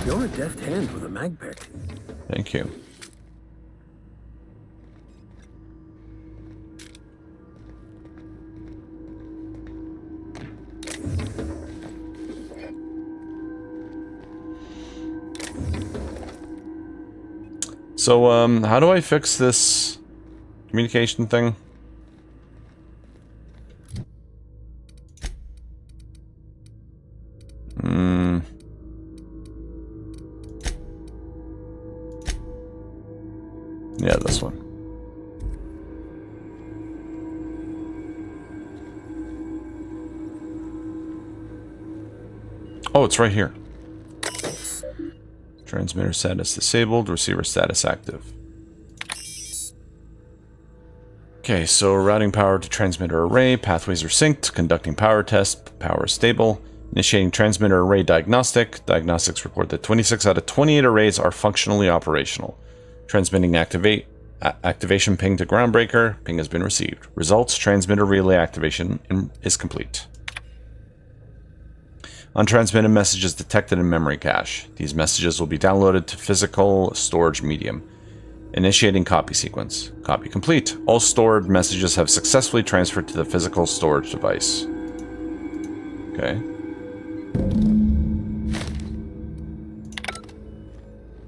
You're a deft hand with a mag pick. Thank you. So, how do I fix this communication thing? Oh, it's right here. Transmitter status disabled, receiver status active. Okay, so routing power to transmitter array, pathways are synced, conducting power test, power is stable, initiating transmitter array diagnostic. Diagnostics report that 26 out of 28 arrays are functionally operational. Transmitting activation ping to groundbreaker, ping has been received. Results, transmitter relay activation is complete. Untransmitted messages detected in memory cache. These messages will be downloaded to physical storage medium. Initiating copy sequence. Copy complete. All stored messages have successfully transferred to the physical storage device. Okay.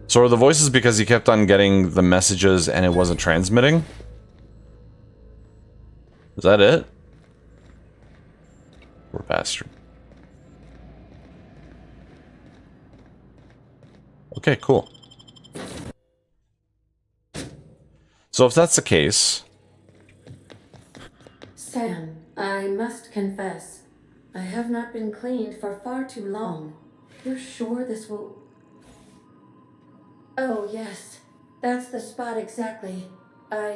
So are the voices because he kept on getting the messages and it wasn't transmitting? Is that it? Poor bastard. Okay, cool. So if that's the case... Sam, I must confess, I have not been cleaned for far too long. You're sure this will... Oh, yes. That's the spot exactly. Why,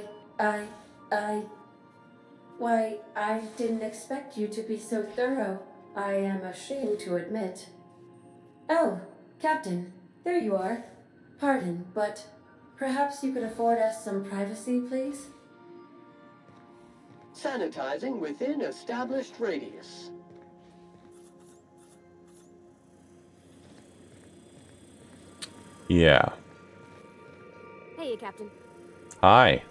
I didn't expect you to be so thorough. I am ashamed to admit. Oh, Captain, there you are. Pardon, but perhaps you could afford us some privacy, please? Sanitizing within established radius. Yeah. Hey, Captain. Hi.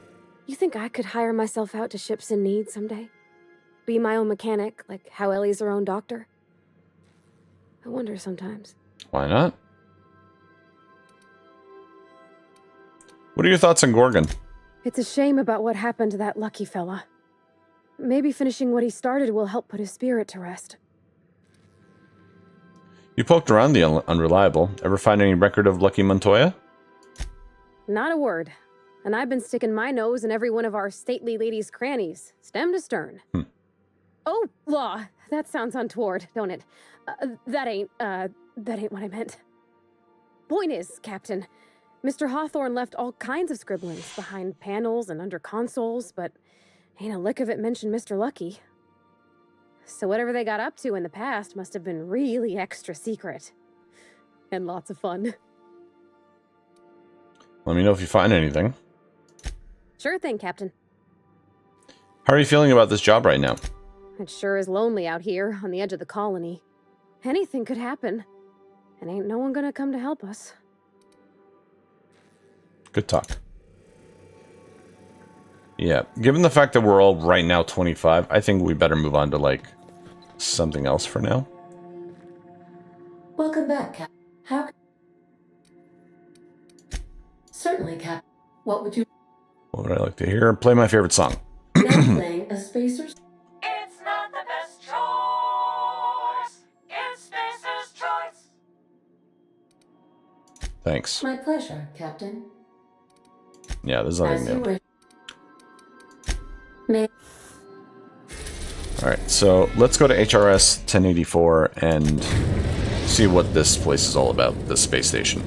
You think I could hire myself out to ships in need someday? Be my own mechanic, like how Ellie's her own doctor? I wonder sometimes. Why not? What are your thoughts on Gorgon? It's a shame about what happened to that lucky fella. Maybe finishing what he started will help put his spirit to rest. You poked around the unreliable. Ever find any record of Lucky Montoya? Not a word. And I've been sticking my nose in every one of our stately ladies' crannies, stem to stern. Oh, law. That sounds untoward, don't it? That ain't what I meant. Point is, Captain, Mr. Hawthorne left all kinds of scribblings behind panels and under consoles, but ain't a lick of it mentioned Mr. Lucky. So whatever they got up to in the past must have been really extra secret. And lots of fun. Let me know if you find anything. Sure thing, Captain. How are you feeling about this job right now? It sure is lonely out here on the edge of the colony. Anything could happen. And ain't no one gonna come to help us. Good talk. Yeah, given the fact that we're all right now 25, I think we better move on to, like, something else for now. Welcome back, Cap. How... Certainly, Cap. What would you... What would I like to hear? Play my favorite song. Now playing a Spacer's... It's not the best choice. It's Spacer's choice. Thanks. My pleasure, Captain. Yeah, there's nothing As you new. wish. May... Alright, so let's go to HRS 1084 and see what this place is all about, this space station.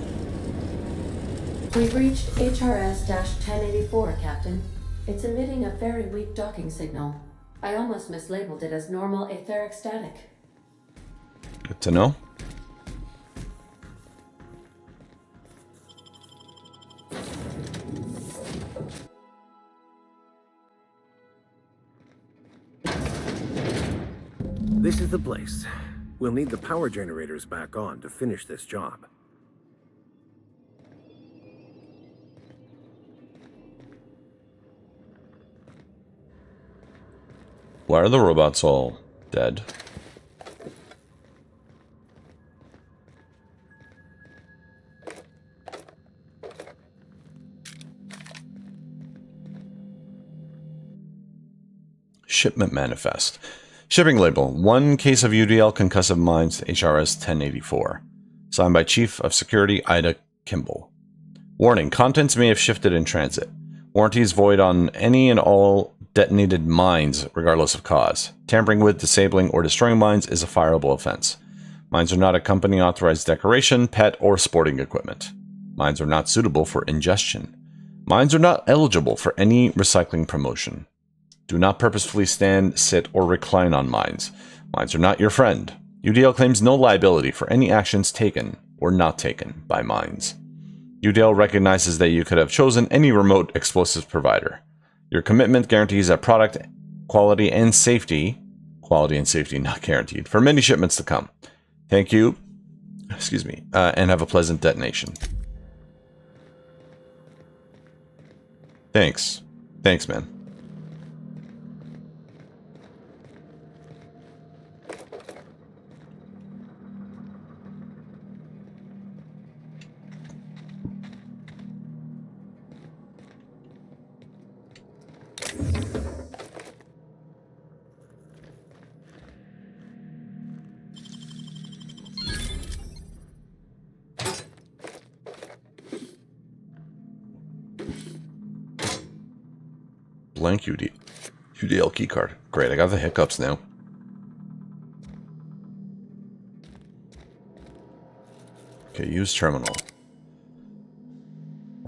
We've reached HRS-1084, Captain. It's emitting a very weak docking signal. I almost mislabeled it as normal etheric static. Good to know. This is the place. We'll need the power generators back on to finish this job. Why are the robots all dead? Shipment manifest. Shipping label. 1 case of UDL concussive mines to HRS 1084. Signed by Chief of Security Ida Kimball. Warning. Contents may have shifted in transit. Warranties void on any and all detonated mines, regardless of cause. Tampering with, disabling, or destroying mines is a fireable offense. Mines are not a company-authorized decoration, pet, or sporting equipment. Mines are not suitable for ingestion. Mines are not eligible for any recycling promotion. Do not purposefully stand, sit, or recline on mines. Mines are not your friend. UDL claims no liability for any actions taken or not taken by mines. UDL recognizes that you could have chosen any remote explosives provider. Your commitment guarantees that product quality and safety not guaranteed, for many shipments to come. Thank you, and have a pleasant detonation. Thanks, man. Blank UDL keycard. Great, I got the hiccups now. Okay, use terminal.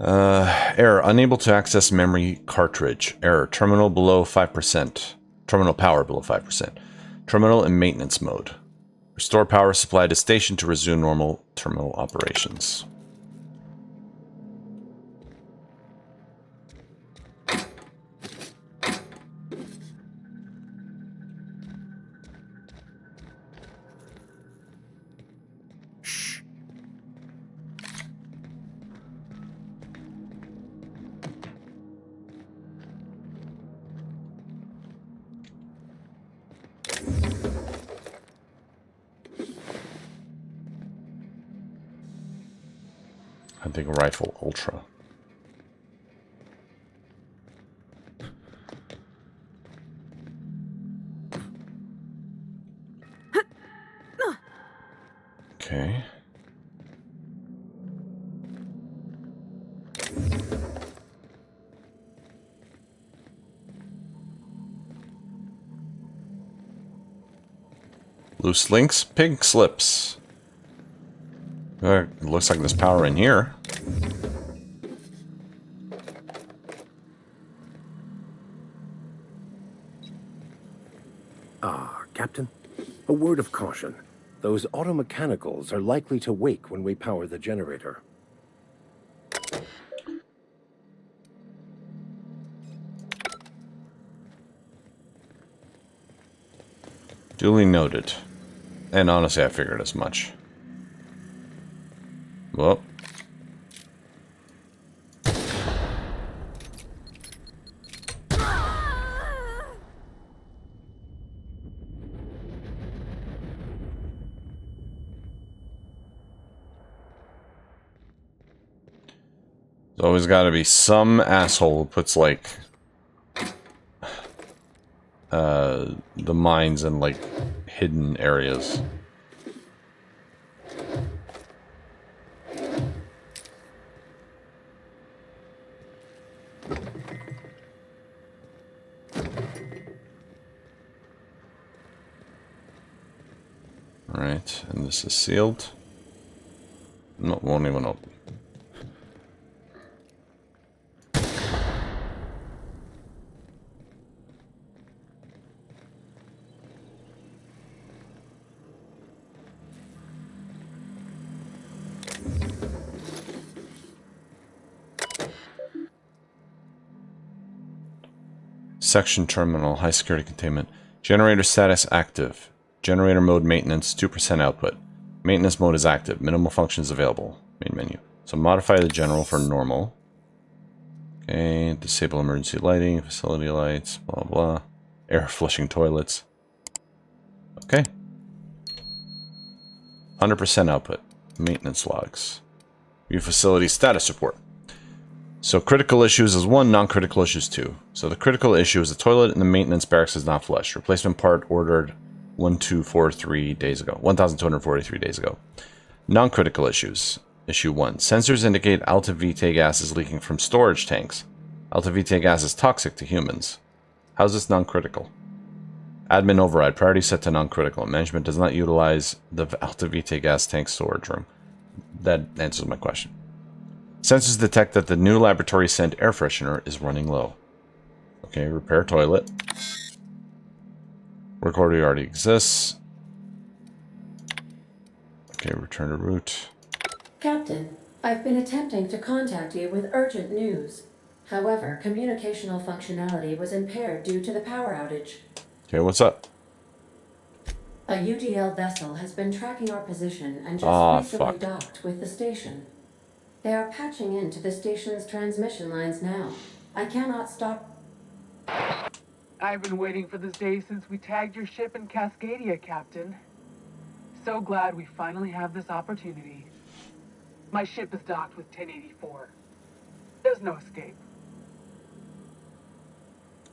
Error, unable to access memory cartridge. Error, terminal below 5%. Terminal power below 5%. Terminal in maintenance mode. Restore power supply to station to resume normal terminal operations. Hunting rifle ultra. Okay. Loose links, pink slips. It looks like there's power in here. Captain, a word of caution. Those automechanicals are likely to wake when we power the generator. Duly noted. And honestly, I figured as much. Well. There's always got to be some asshole who puts, like, the mines in, like, hidden areas. Alright, and this is sealed. No, won't even open. Section terminal, high security containment. Generator status active. Generator mode maintenance, 2% output. Maintenance mode is active. Minimal functions available. Main menu. So modify the general for normal. Okay, disable emergency lighting, facility lights, blah blah. Air flushing toilets. Okay. 100% output. Maintenance logs. View facility status report. So critical issues is 1, non-critical issues 2. So the critical issue is the toilet in the maintenance barracks is not flushed. Replacement part ordered 1243 days ago. 1243 days ago. Non-critical issues. Issue 1. Sensors indicate alpha vitae gas is leaking from storage tanks. Alpha vitae gas is toxic to humans. How's this non-critical? Admin override. Priority set to non-critical. Management does not utilize the Alta Vitae gas tank storage room. That answers my question. Sensors detect that the new laboratory scent air freshener is running low. Okay, repair toilet. Work order already exists. Okay, return to route. Captain, I've been attempting to contact you with urgent news. However, communicational functionality was impaired due to the power outage. Okay, what's up? A UDL vessel has been tracking our position and just recently docked with the station. They are patching into the station's transmission lines now. I cannot stop. I've been waiting for this day since we tagged your ship in Cascadia, Captain. So glad we finally have this opportunity. My ship is docked with 1084. There's no escape.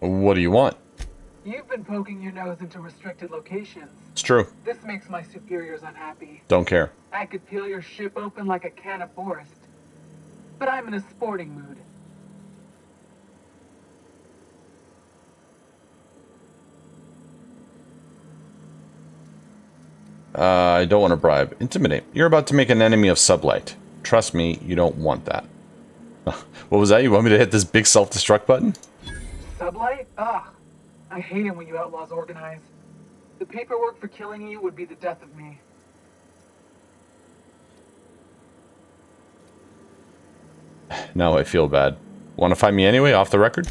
What do you want? You've been poking your nose into restricted locations. It's true. This makes my superiors unhappy. Don't care. I could peel your ship open like a can of Forest. But I'm in a sporting mood. I don't want to bribe. Intimidate. You're about to make an enemy of Sublight. Trust me, you don't want that. What was that? You want me to hit this big self-destruct button? Sublight? Ugh. I hate it when you outlaws organize. The paperwork for killing you would be the death of me. Now I feel bad. Want to find me anyway, off the record?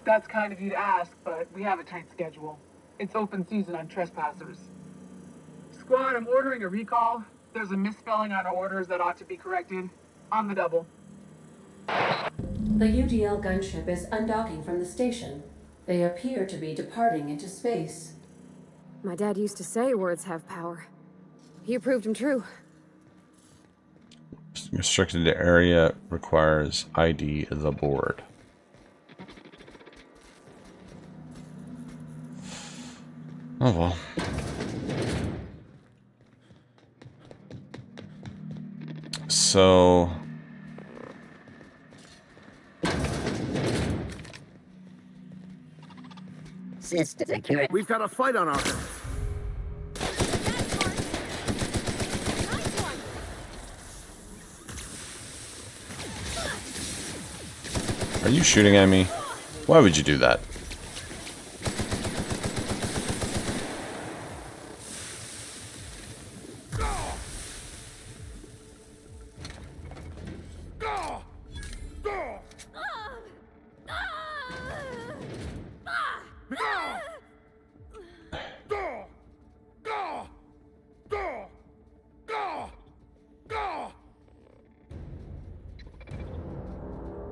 That's kind of you to ask, but we have a tight schedule. It's open season on trespassers. Squad, I'm ordering a recall. There's a misspelling on orders that ought to be corrected. On the double. The UDL gunship is undocking from the station. They appear to be departing into space. My dad used to say words have power. You proved him true. Restricted area requires ID the board. Oh well. So We've got a fight on our hands. Are you shooting at me? Why would you do that?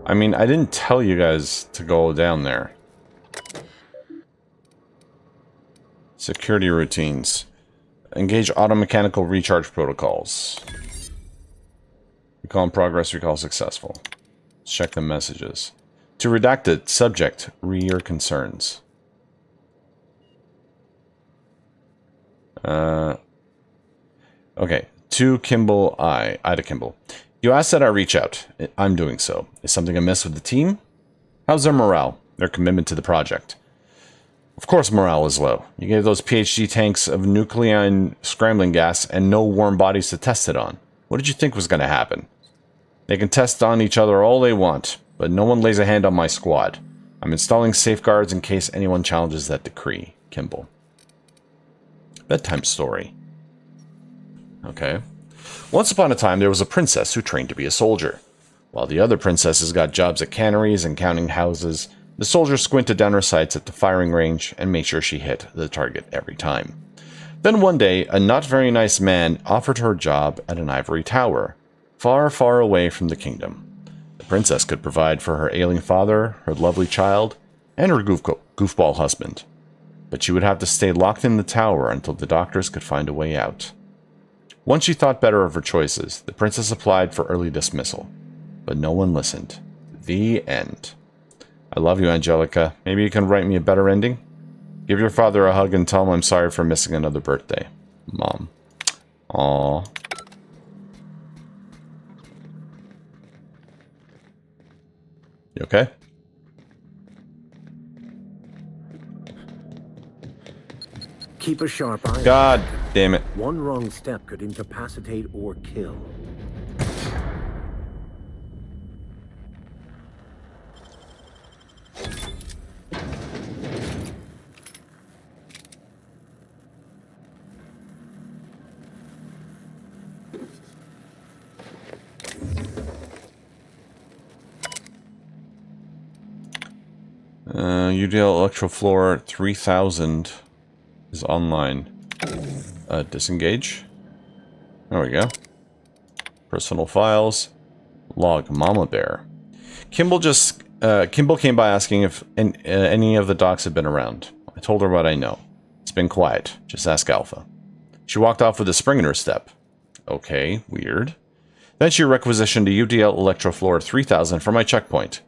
I mean, I didn't tell you guys to go down there. Security routines. Engage auto-mechanical recharge protocols. Recall in progress, recall successful. Let's check the messages. To redacted, subject, rear concerns. Okay. To Kimball, Ida Kimball. You asked that I reach out. I'm doing so. Is something amiss with the team? How's their morale? Their commitment to the project? Of course morale is low. You gave those PhD tanks of nucleon scrambling gas and no warm bodies to test it on. What did you think was going to happen? They can test on each other all they want, but no one lays a hand on my squad. I'm installing safeguards in case anyone challenges that decree. Kimball. Bedtime story. Okay. Once upon a time, there was a princess who trained to be a soldier. While the other princesses got jobs at canneries and counting houses, the soldier squinted down her sights at the firing range and made sure she hit the target every time. Then one day, a not very nice man offered her a job at an ivory tower, far, far away from the kingdom. The princess could provide for her ailing father, her lovely child, and her goofball husband. But she would have to stay locked in the tower until the doctors could find a way out. Once she thought better of her choices, the princess applied for early dismissal. But no one listened. The end. I love you, Angelica. Maybe you can write me a better ending? Give your father a hug and tell him I'm sorry for missing another birthday. Mom. Aww. You okay? Keep a sharp eye. God damn it. One wrong step could incapacitate or kill. UDL Electrofloor 3000 is online. Disengage. There we go. Personal files. Log Mama Bear. Kimball came by asking if any of the docs had been around. I told her what I know. It's been quiet. Just ask Alpha. She walked off with a spring in her step. Okay, weird. Then she requisitioned a UDL Electrofloor 3000 for my checkpoint.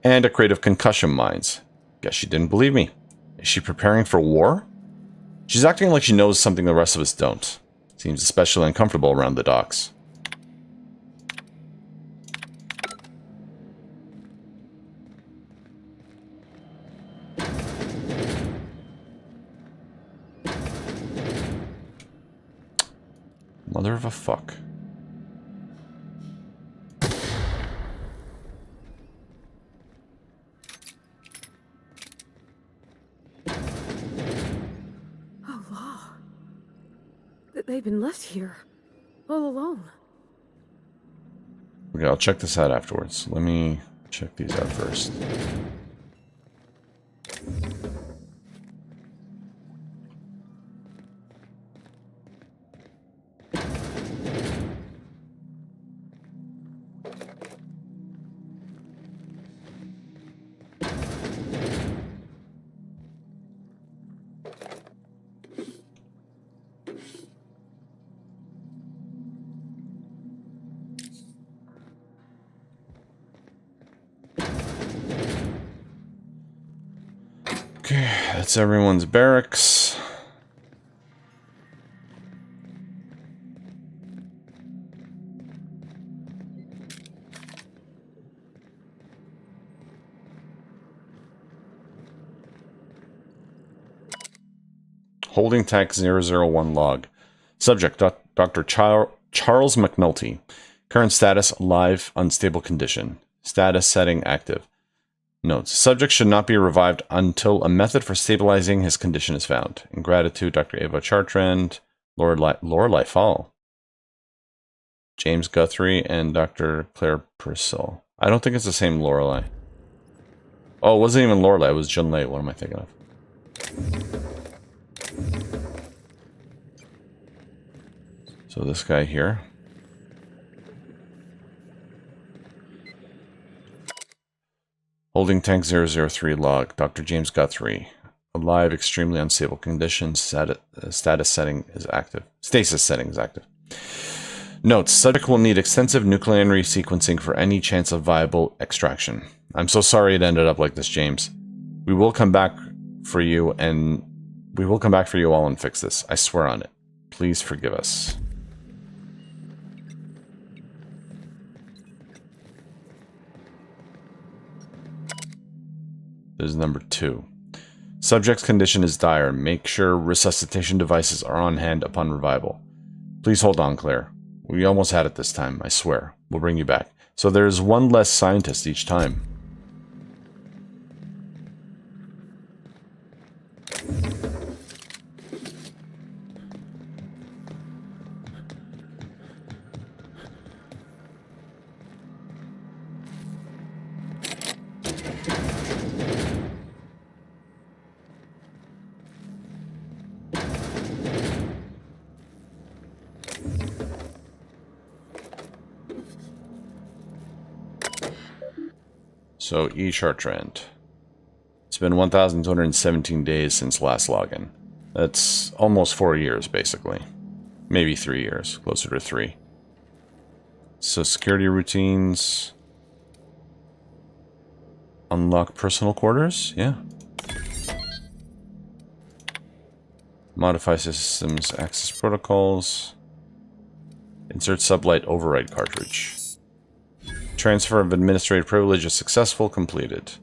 And a crate of concussion mines. Guess she didn't believe me. Is she preparing for war? She's acting like she knows something the rest of us don't. Seems especially uncomfortable around the docks. Mother of a fuck. They've been left here, all alone. Okay, I'll check this out afterwards. Let me check these out first. Okay, that's everyone's barracks. Holding tank 001 log. Subject, Dr. Charles McNulty. Current status, alive, unstable condition. Status setting active. Notes. Subject should not be revived until a method for stabilizing his condition is found. In gratitude, Dr. Ava Chartrand, Lorelei Fall, James Guthrie, and Dr. Claire Purcell. I don't think it's the same Lorelei. Oh, it wasn't even Lorelei, it was Junlei. What am I thinking of? So this guy here. Holding tank 003 log, Dr. James Guthrie. Alive, extremely unstable condition, status setting is active. Stasis setting is active. Notes, subject will need extensive nuclear resequencing for any chance of viable extraction. I'm so sorry it ended up like this, James. We will come back for you all and fix this. I swear on it. Please forgive us. This is number 2. Subject's condition is dire. Make sure resuscitation devices are on hand upon revival. Please hold on, Claire. We almost had it this time, I swear. We'll bring you back. So there's one less scientist each time. So, E. Chartrand. It's been 1,217 days since last login. That's almost 4 years, basically. Maybe 3 years. Closer to 3. So, security routines. Unlock personal quarters? Yeah. Modify systems access protocols. Insert sublight override cartridge. Transfer of administrative privilege is successful, completed.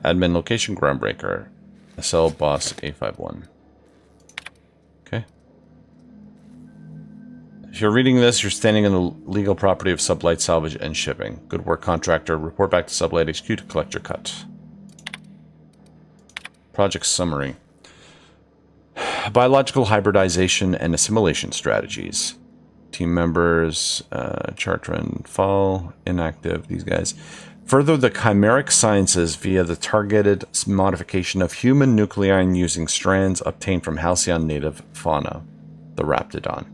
Admin location groundbreaker. SL boss A51. If you're reading this, you're standing in the legal property of Sublight Salvage and Shipping. Good work, contractor. Report back to Sublight HQ to collect your cut. Project summary. Biological hybridization and assimilation strategies. Team members, Chartrand, Fall, inactive, these guys. Further the chimeric sciences via the targeted modification of human nuclei using strands obtained from Halcyon native fauna, the Raptidon.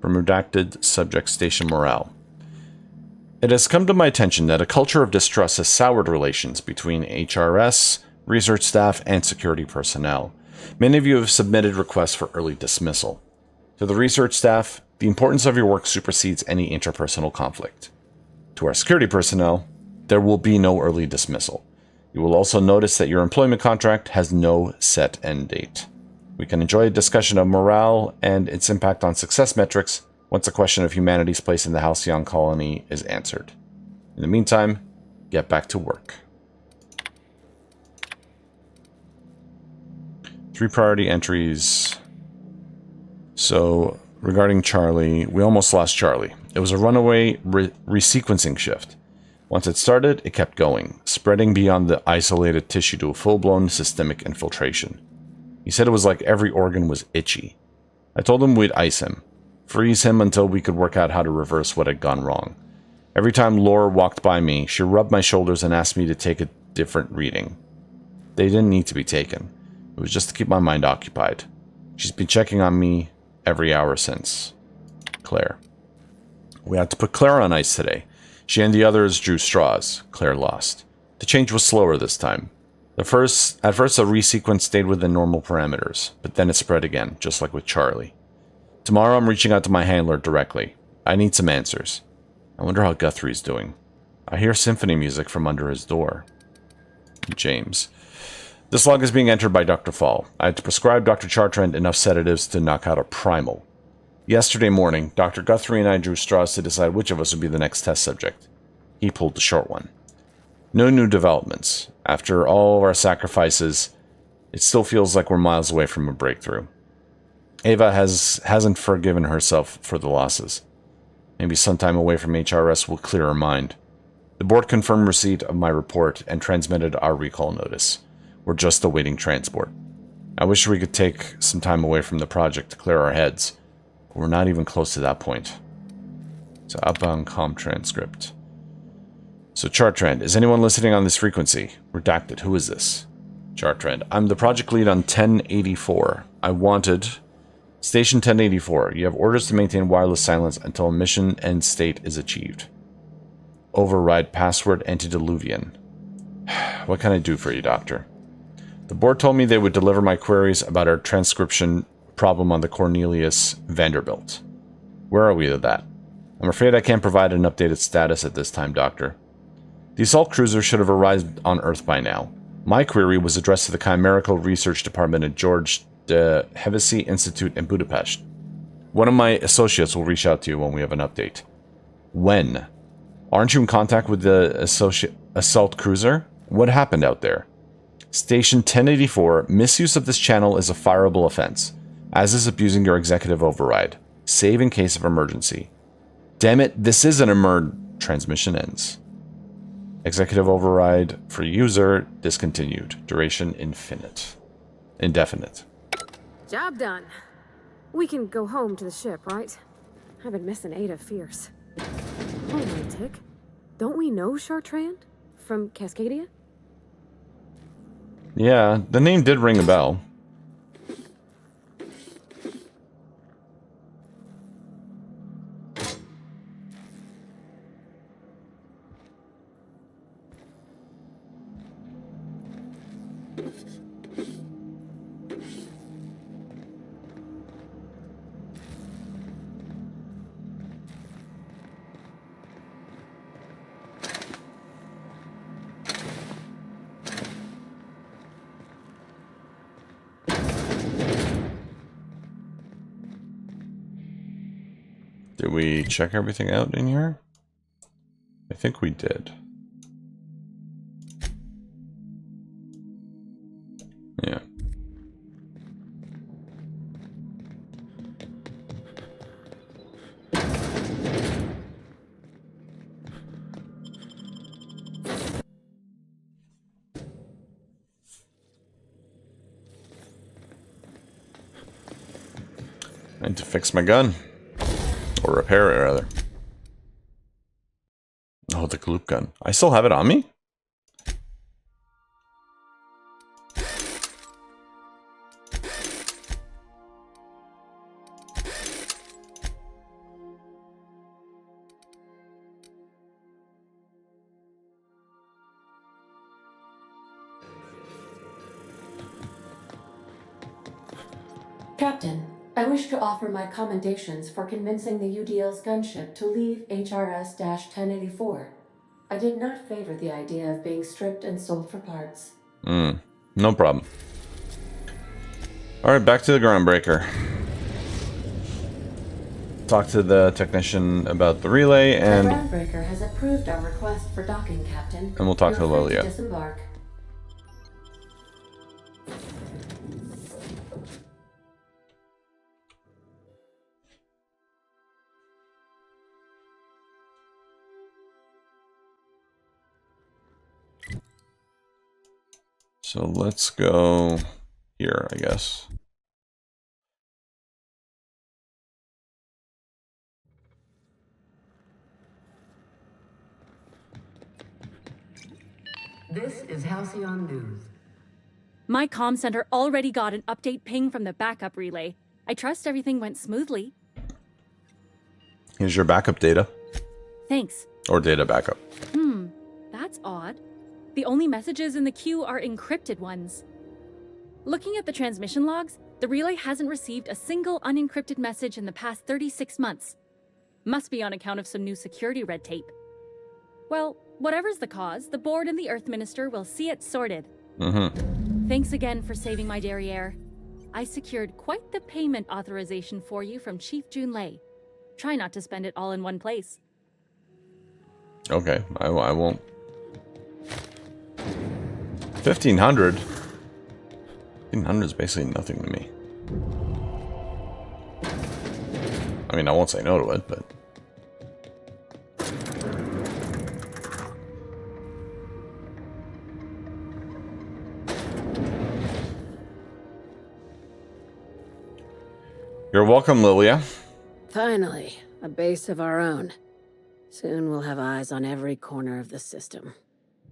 From redacted subject station morale. It has come to my attention that a culture of distrust has soured relations between HRS, research staff, and security personnel. Many of you have submitted requests for early dismissal. To the research staff, the importance of your work supersedes any interpersonal conflict. To our security personnel, there will be no early dismissal. You will also notice that your employment contract has no set end date. We can enjoy a discussion of morale and its impact on success metrics once the question of humanity's place in the Halcyon colony is answered. In the meantime, get back to work. 3 priority entries. So, regarding Charlie, we almost lost Charlie. It was a runaway resequencing shift. Once it started, it kept going, spreading beyond the isolated tissue to a full-blown systemic infiltration. He said it was like every organ was itchy. I told him we'd ice him, freeze him until we could work out how to reverse what had gone wrong. Every time Laura walked by me, she rubbed my shoulders and asked me to take a different reading. They didn't need to be taken. It was just to keep my mind occupied. She's been checking on me every hour since. Claire. We had to put Claire on ice today. She and the others drew straws. Claire lost. The change was slower this time. At first, the resequence stayed within normal parameters, but then it spread again, just like with Charlie. Tomorrow I'm reaching out to my handler directly. I need some answers. I wonder how Guthrie's doing. I hear symphony music from under his door. James. This log is being entered by Dr. Fall. I had to prescribe Dr. Chartrand enough sedatives to knock out a primal. Yesterday morning, Dr. Guthrie and I drew straws to decide which of us would be the next test subject. He pulled the short one. No new developments. After all of our sacrifices, it still feels like we're miles away from a breakthrough. Ava hasn't forgiven herself for the losses. Maybe sometime away from HRS will clear her mind. The board confirmed receipt of my report and transmitted our recall notice. We're just awaiting transport. I wish we could take some time away from the project to clear our heads. We're not even close to that point. So outbound comm transcript. So Chartrand, is anyone listening on this frequency? Redacted, who is this? Chartrand, I'm the project lead on 1084. I wanted... Station 1084, you have orders to maintain wireless silence until a mission end state is achieved. Override password antediluvian. What can I do for you, Doctor? The board told me they would deliver my queries about our transcription problem on the Cornelius Vanderbilt. Where are we with that? I'm afraid I can't provide an updated status at this time, Doctor. The assault cruiser should have arrived on Earth by now. My query was addressed to the Chimerical Research Department at George de Hevesy Institute in Budapest. One of my associates will reach out to you when we have an update. When? Aren't you in contact with the assault cruiser? What happened out there? Station 1084, misuse of this channel is a fireable offense, as is abusing your executive override. Save in case of emergency. Damn it, this is an Transmission ends. Executive override for user discontinued. Duration indefinite. Job done. We can go home to the ship, right? I've been missing Ada fierce. Hold on, Tick. Don't we know Chartrand? From Cascadia? Yeah, the name did ring a bell. Did we check everything out in here? I think we did. Yeah. I need to fix my gun. Or repair it, rather. Oh, the gloop gun. I still have it on me? Captain, I wish to offer my commendations for convincing the UDL's gunship to leave HRS-1084. I did not favor the idea of being stripped and sold for parts. No problem. Alright, back to the groundbreaker. Talk to the technician about the relay, and... The groundbreaker has approved our request for docking, Captain. And we'll talk to You're free Lilia. disembark. So let's go here, I guess. This is Halcyon News. My comm center already got an update ping from the backup relay. I trust everything went smoothly. Here's your backup data. Thanks. Or data backup. That's odd. The only messages in the queue are encrypted ones. Looking at the transmission logs, the relay hasn't received a single unencrypted message in the past 36 months. Must be on account of some new security red tape. Well, whatever's the cause, the board and the Earth Minister will see it sorted. Thanks again for saving my derriere. I secured quite the payment authorization for you from Chief Junlei. Try not to spend it all in one place. Okay, I won't. 1,500? 1,500 is basically nothing to me. I mean, I won't say no to it, but... You're welcome, Lilia. Finally, a base of our own. Soon we'll have eyes on every corner of the system.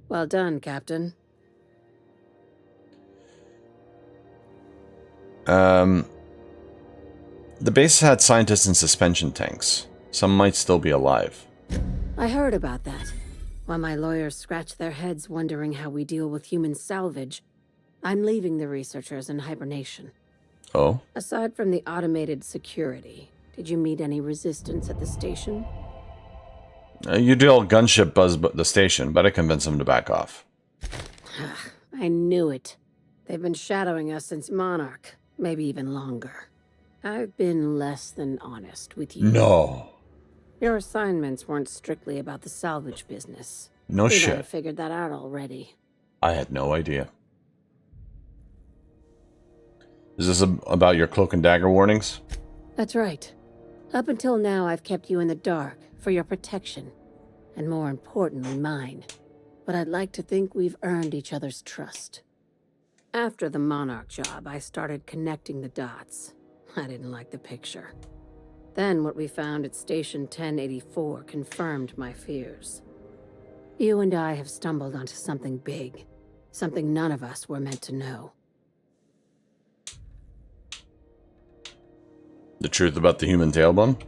Well done, Captain. The base had scientists in suspension tanks. Some might still be alive. I heard about that. While my lawyers scratch their heads wondering how we deal with human salvage, I'm leaving the researchers in hibernation. Oh? Aside from the automated security, did you meet any resistance at the station? UDL gunship buzzed the station, but I convinced them to back off. I knew it. They've been shadowing us since Monarch, maybe even longer. I've been less than honest with you. No. Your assignments weren't strictly about the salvage business. No We shit. might have figured that out already. I had no idea. Is this about your cloak and dagger warnings? That's right. Up until now, I've kept you in the dark for your protection, and more importantly, mine. But I'd like to think we've earned each other's trust. After the Monarch job, I started connecting the dots. I didn't like the picture. Then what we found at Station 1084 confirmed my fears. You and I have stumbled onto something big. Something none of us were meant to know. The truth about the human tailbone?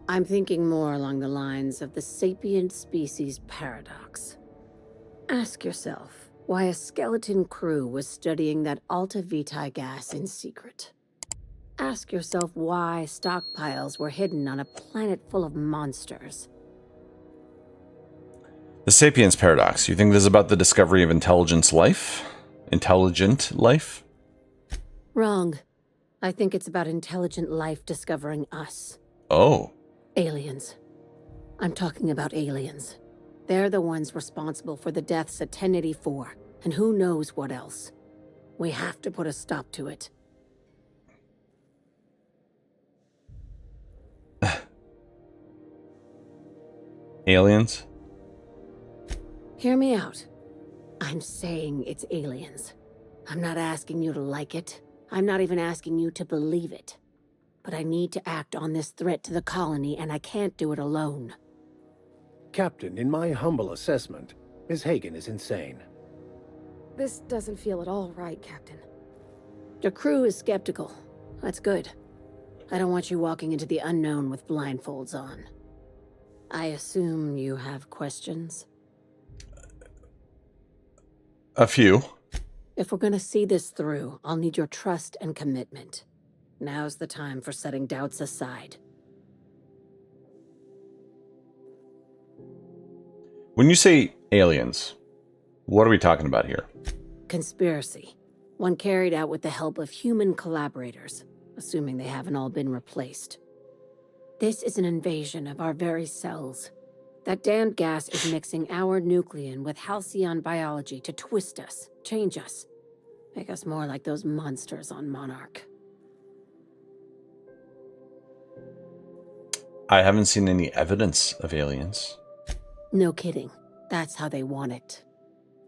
I'm thinking more along the lines of the sapient species paradox. Ask yourself why a skeleton crew was studying that Alta Vitae gas in secret. Ask yourself why stockpiles were hidden on a planet full of monsters. The Sapiens Paradox. You think this is about the discovery of intelligent life? Wrong. I think it's about intelligent life discovering us. Oh. Aliens. I'm talking about aliens. They're the ones responsible for the deaths at 1084, and who knows what else. We have to put a stop to it. Aliens? Hear me out. I'm saying it's aliens. I'm not asking you to like it. I'm not even asking you to believe it. but I need to act on this threat to the colony, and I can't do it alone. Captain, in my humble assessment, Ms. Hagen is insane. This doesn't feel at all right, Captain. The crew is skeptical. That's good. I don't want you walking into the unknown with blindfolds on. I assume you have questions? A few. If we're gonna see this through, I'll need your trust and commitment. Now's the time for setting doubts aside. When you say aliens, what are we talking about here? Conspiracy. One carried out with the help of human collaborators, assuming they haven't all been replaced. This is an invasion of our very cells. That damned gas is mixing our nucleon with Halcyon biology to twist us, change us, make us more like those monsters on Monarch. I haven't seen any evidence of aliens. No kidding. That's how they want it.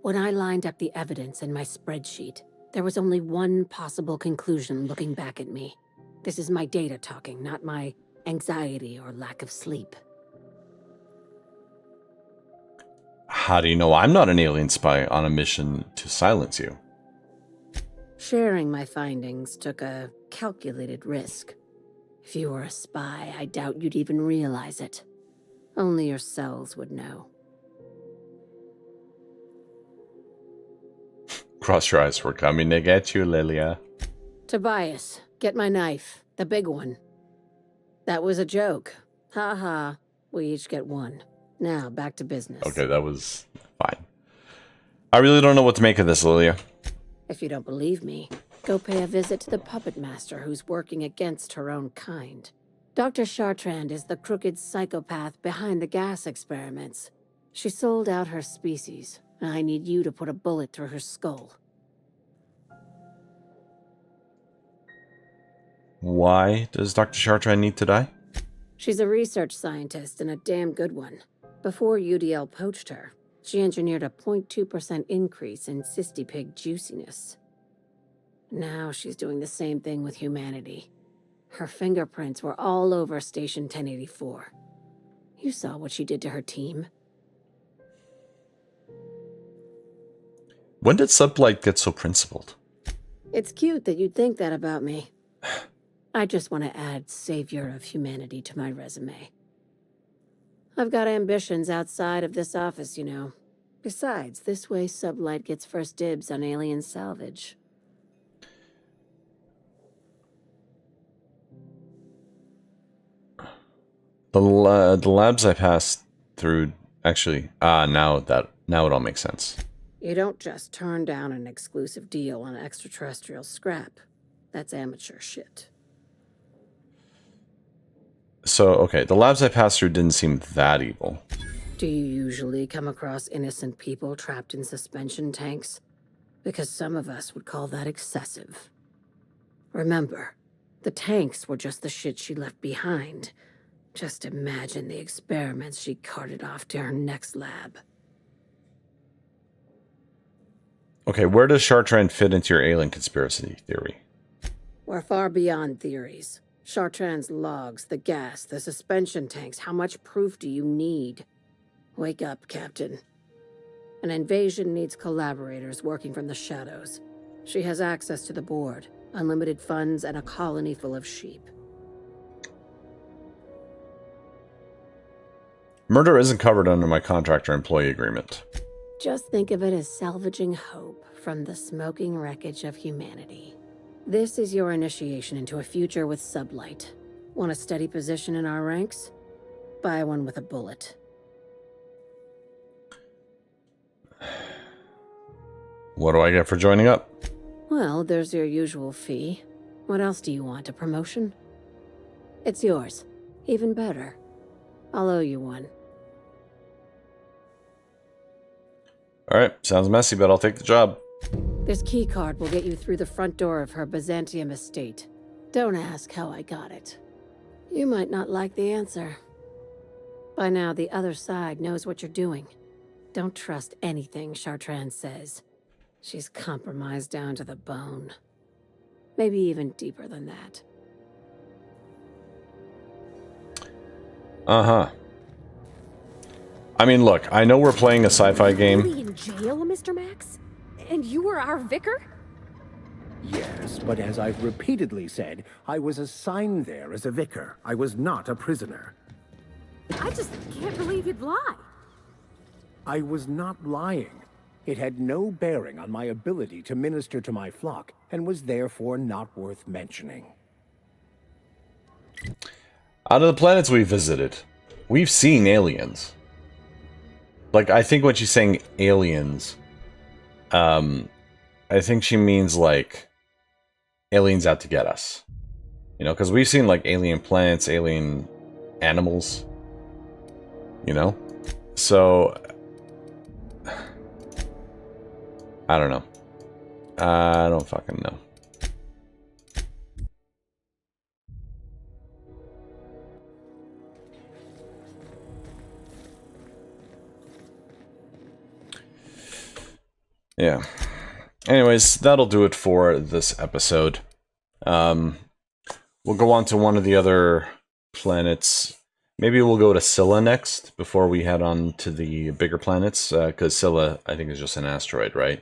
When I lined up the evidence in my spreadsheet, there was only one possible conclusion looking back at me. This is my data talking, not my anxiety or lack of sleep. How do you know I'm not an alien spy on a mission to silence you? Sharing my findings took a calculated risk. If you were a spy, I doubt you'd even realize it. Only your cells would know. Cross your eyes, we're coming to get you, Lilia. Tobias, get my knife. The big one. That was a joke. Ha ha. We each get one. Now, back to business. Okay, that was fine. I really don't know what to make of this, Lilia. If you don't believe me, go pay a visit to the puppet master who's working against her own kind. Dr. Chartrand is the crooked psychopath behind the gas experiments. She sold out her species, and I need you to put a bullet through her skull. Why does Dr. Chartrand need to die? She's a research scientist and a damn good one. Before UDL poached her, she engineered a 0.2% increase in cystipig juiciness. Now she's doing the same thing with humanity. Her fingerprints were all over Station 1084. You saw what she did to her team. When did Sublight get so principled? It's cute that you'd think that about me. I just want to add savior of humanity to my resume. I've got ambitions outside of this office, you know. Besides, this way Sublight gets first dibs on alien salvage. The labs I passed through, actually, now it all makes sense. You don't just turn down an exclusive deal on extraterrestrial scrap. That's amateur shit. So, okay, the labs I passed through didn't seem that evil. Do you usually come across innocent people trapped in suspension tanks? Because some of us would call that excessive. Remember, the tanks were just the shit she left behind. Just imagine the experiments she carted off to her next lab. Okay, where does Chartrand fit into your alien conspiracy theory? We're far beyond theories. Chartrand's logs, the gas, the suspension tanks, how much proof do you need? Wake up, Captain. An invasion needs collaborators working from the shadows. She has access to the board, unlimited funds, and a colony full of sheep. Murder isn't covered under my contractor-employee agreement. Just think of it as salvaging hope from the smoking wreckage of humanity. This is your initiation into a future with Sublight. Want a steady position in our ranks? Buy one with a bullet. What do I get for joining up? Well, there's your usual fee. What else do you want, a promotion? It's yours. Even better. I'll owe you one. Alright, sounds messy, but I'll take the job. This keycard will get you through the front door of her Byzantium estate. Don't ask how I got it. You might not like the answer. By now, the other side knows what you're doing. Don't trust anything Chartrand says. She's compromised down to the bone. Maybe even deeper than that. Uh-huh. I mean, look, I know we're playing a sci-fi game. Really in jail, Mr. Max? And you were our vicar? Yes, but as I've repeatedly said, I was assigned there as a vicar. I was not a prisoner. I just can't believe you'd lie. I was not lying. It had no bearing on my ability to minister to my flock, and was therefore not worth mentioning. Out of the planets we visited, we've seen aliens. Like, I think when she's saying aliens, I think she means, like, aliens out to get us. You know, because we've seen, like, alien planets, alien animals. You know? So, I don't know. I don't fucking know. Yeah. Anyways, that'll do it for this episode. We'll go on to one of the other planets. Maybe we'll go to Scylla next before we head on to the bigger planets, because Scylla, I think, is just an asteroid, right?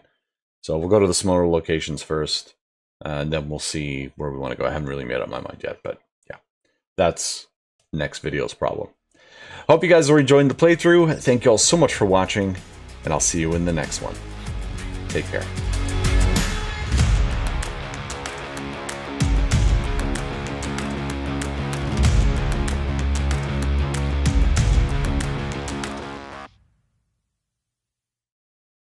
So we'll go to the smaller locations first, and then we'll see where we want to go. I haven't really made up my mind yet, but yeah, that's next video's problem. Hope you guys are enjoying the playthrough. Thank you all so much for watching, and I'll see you in the next one. Take care.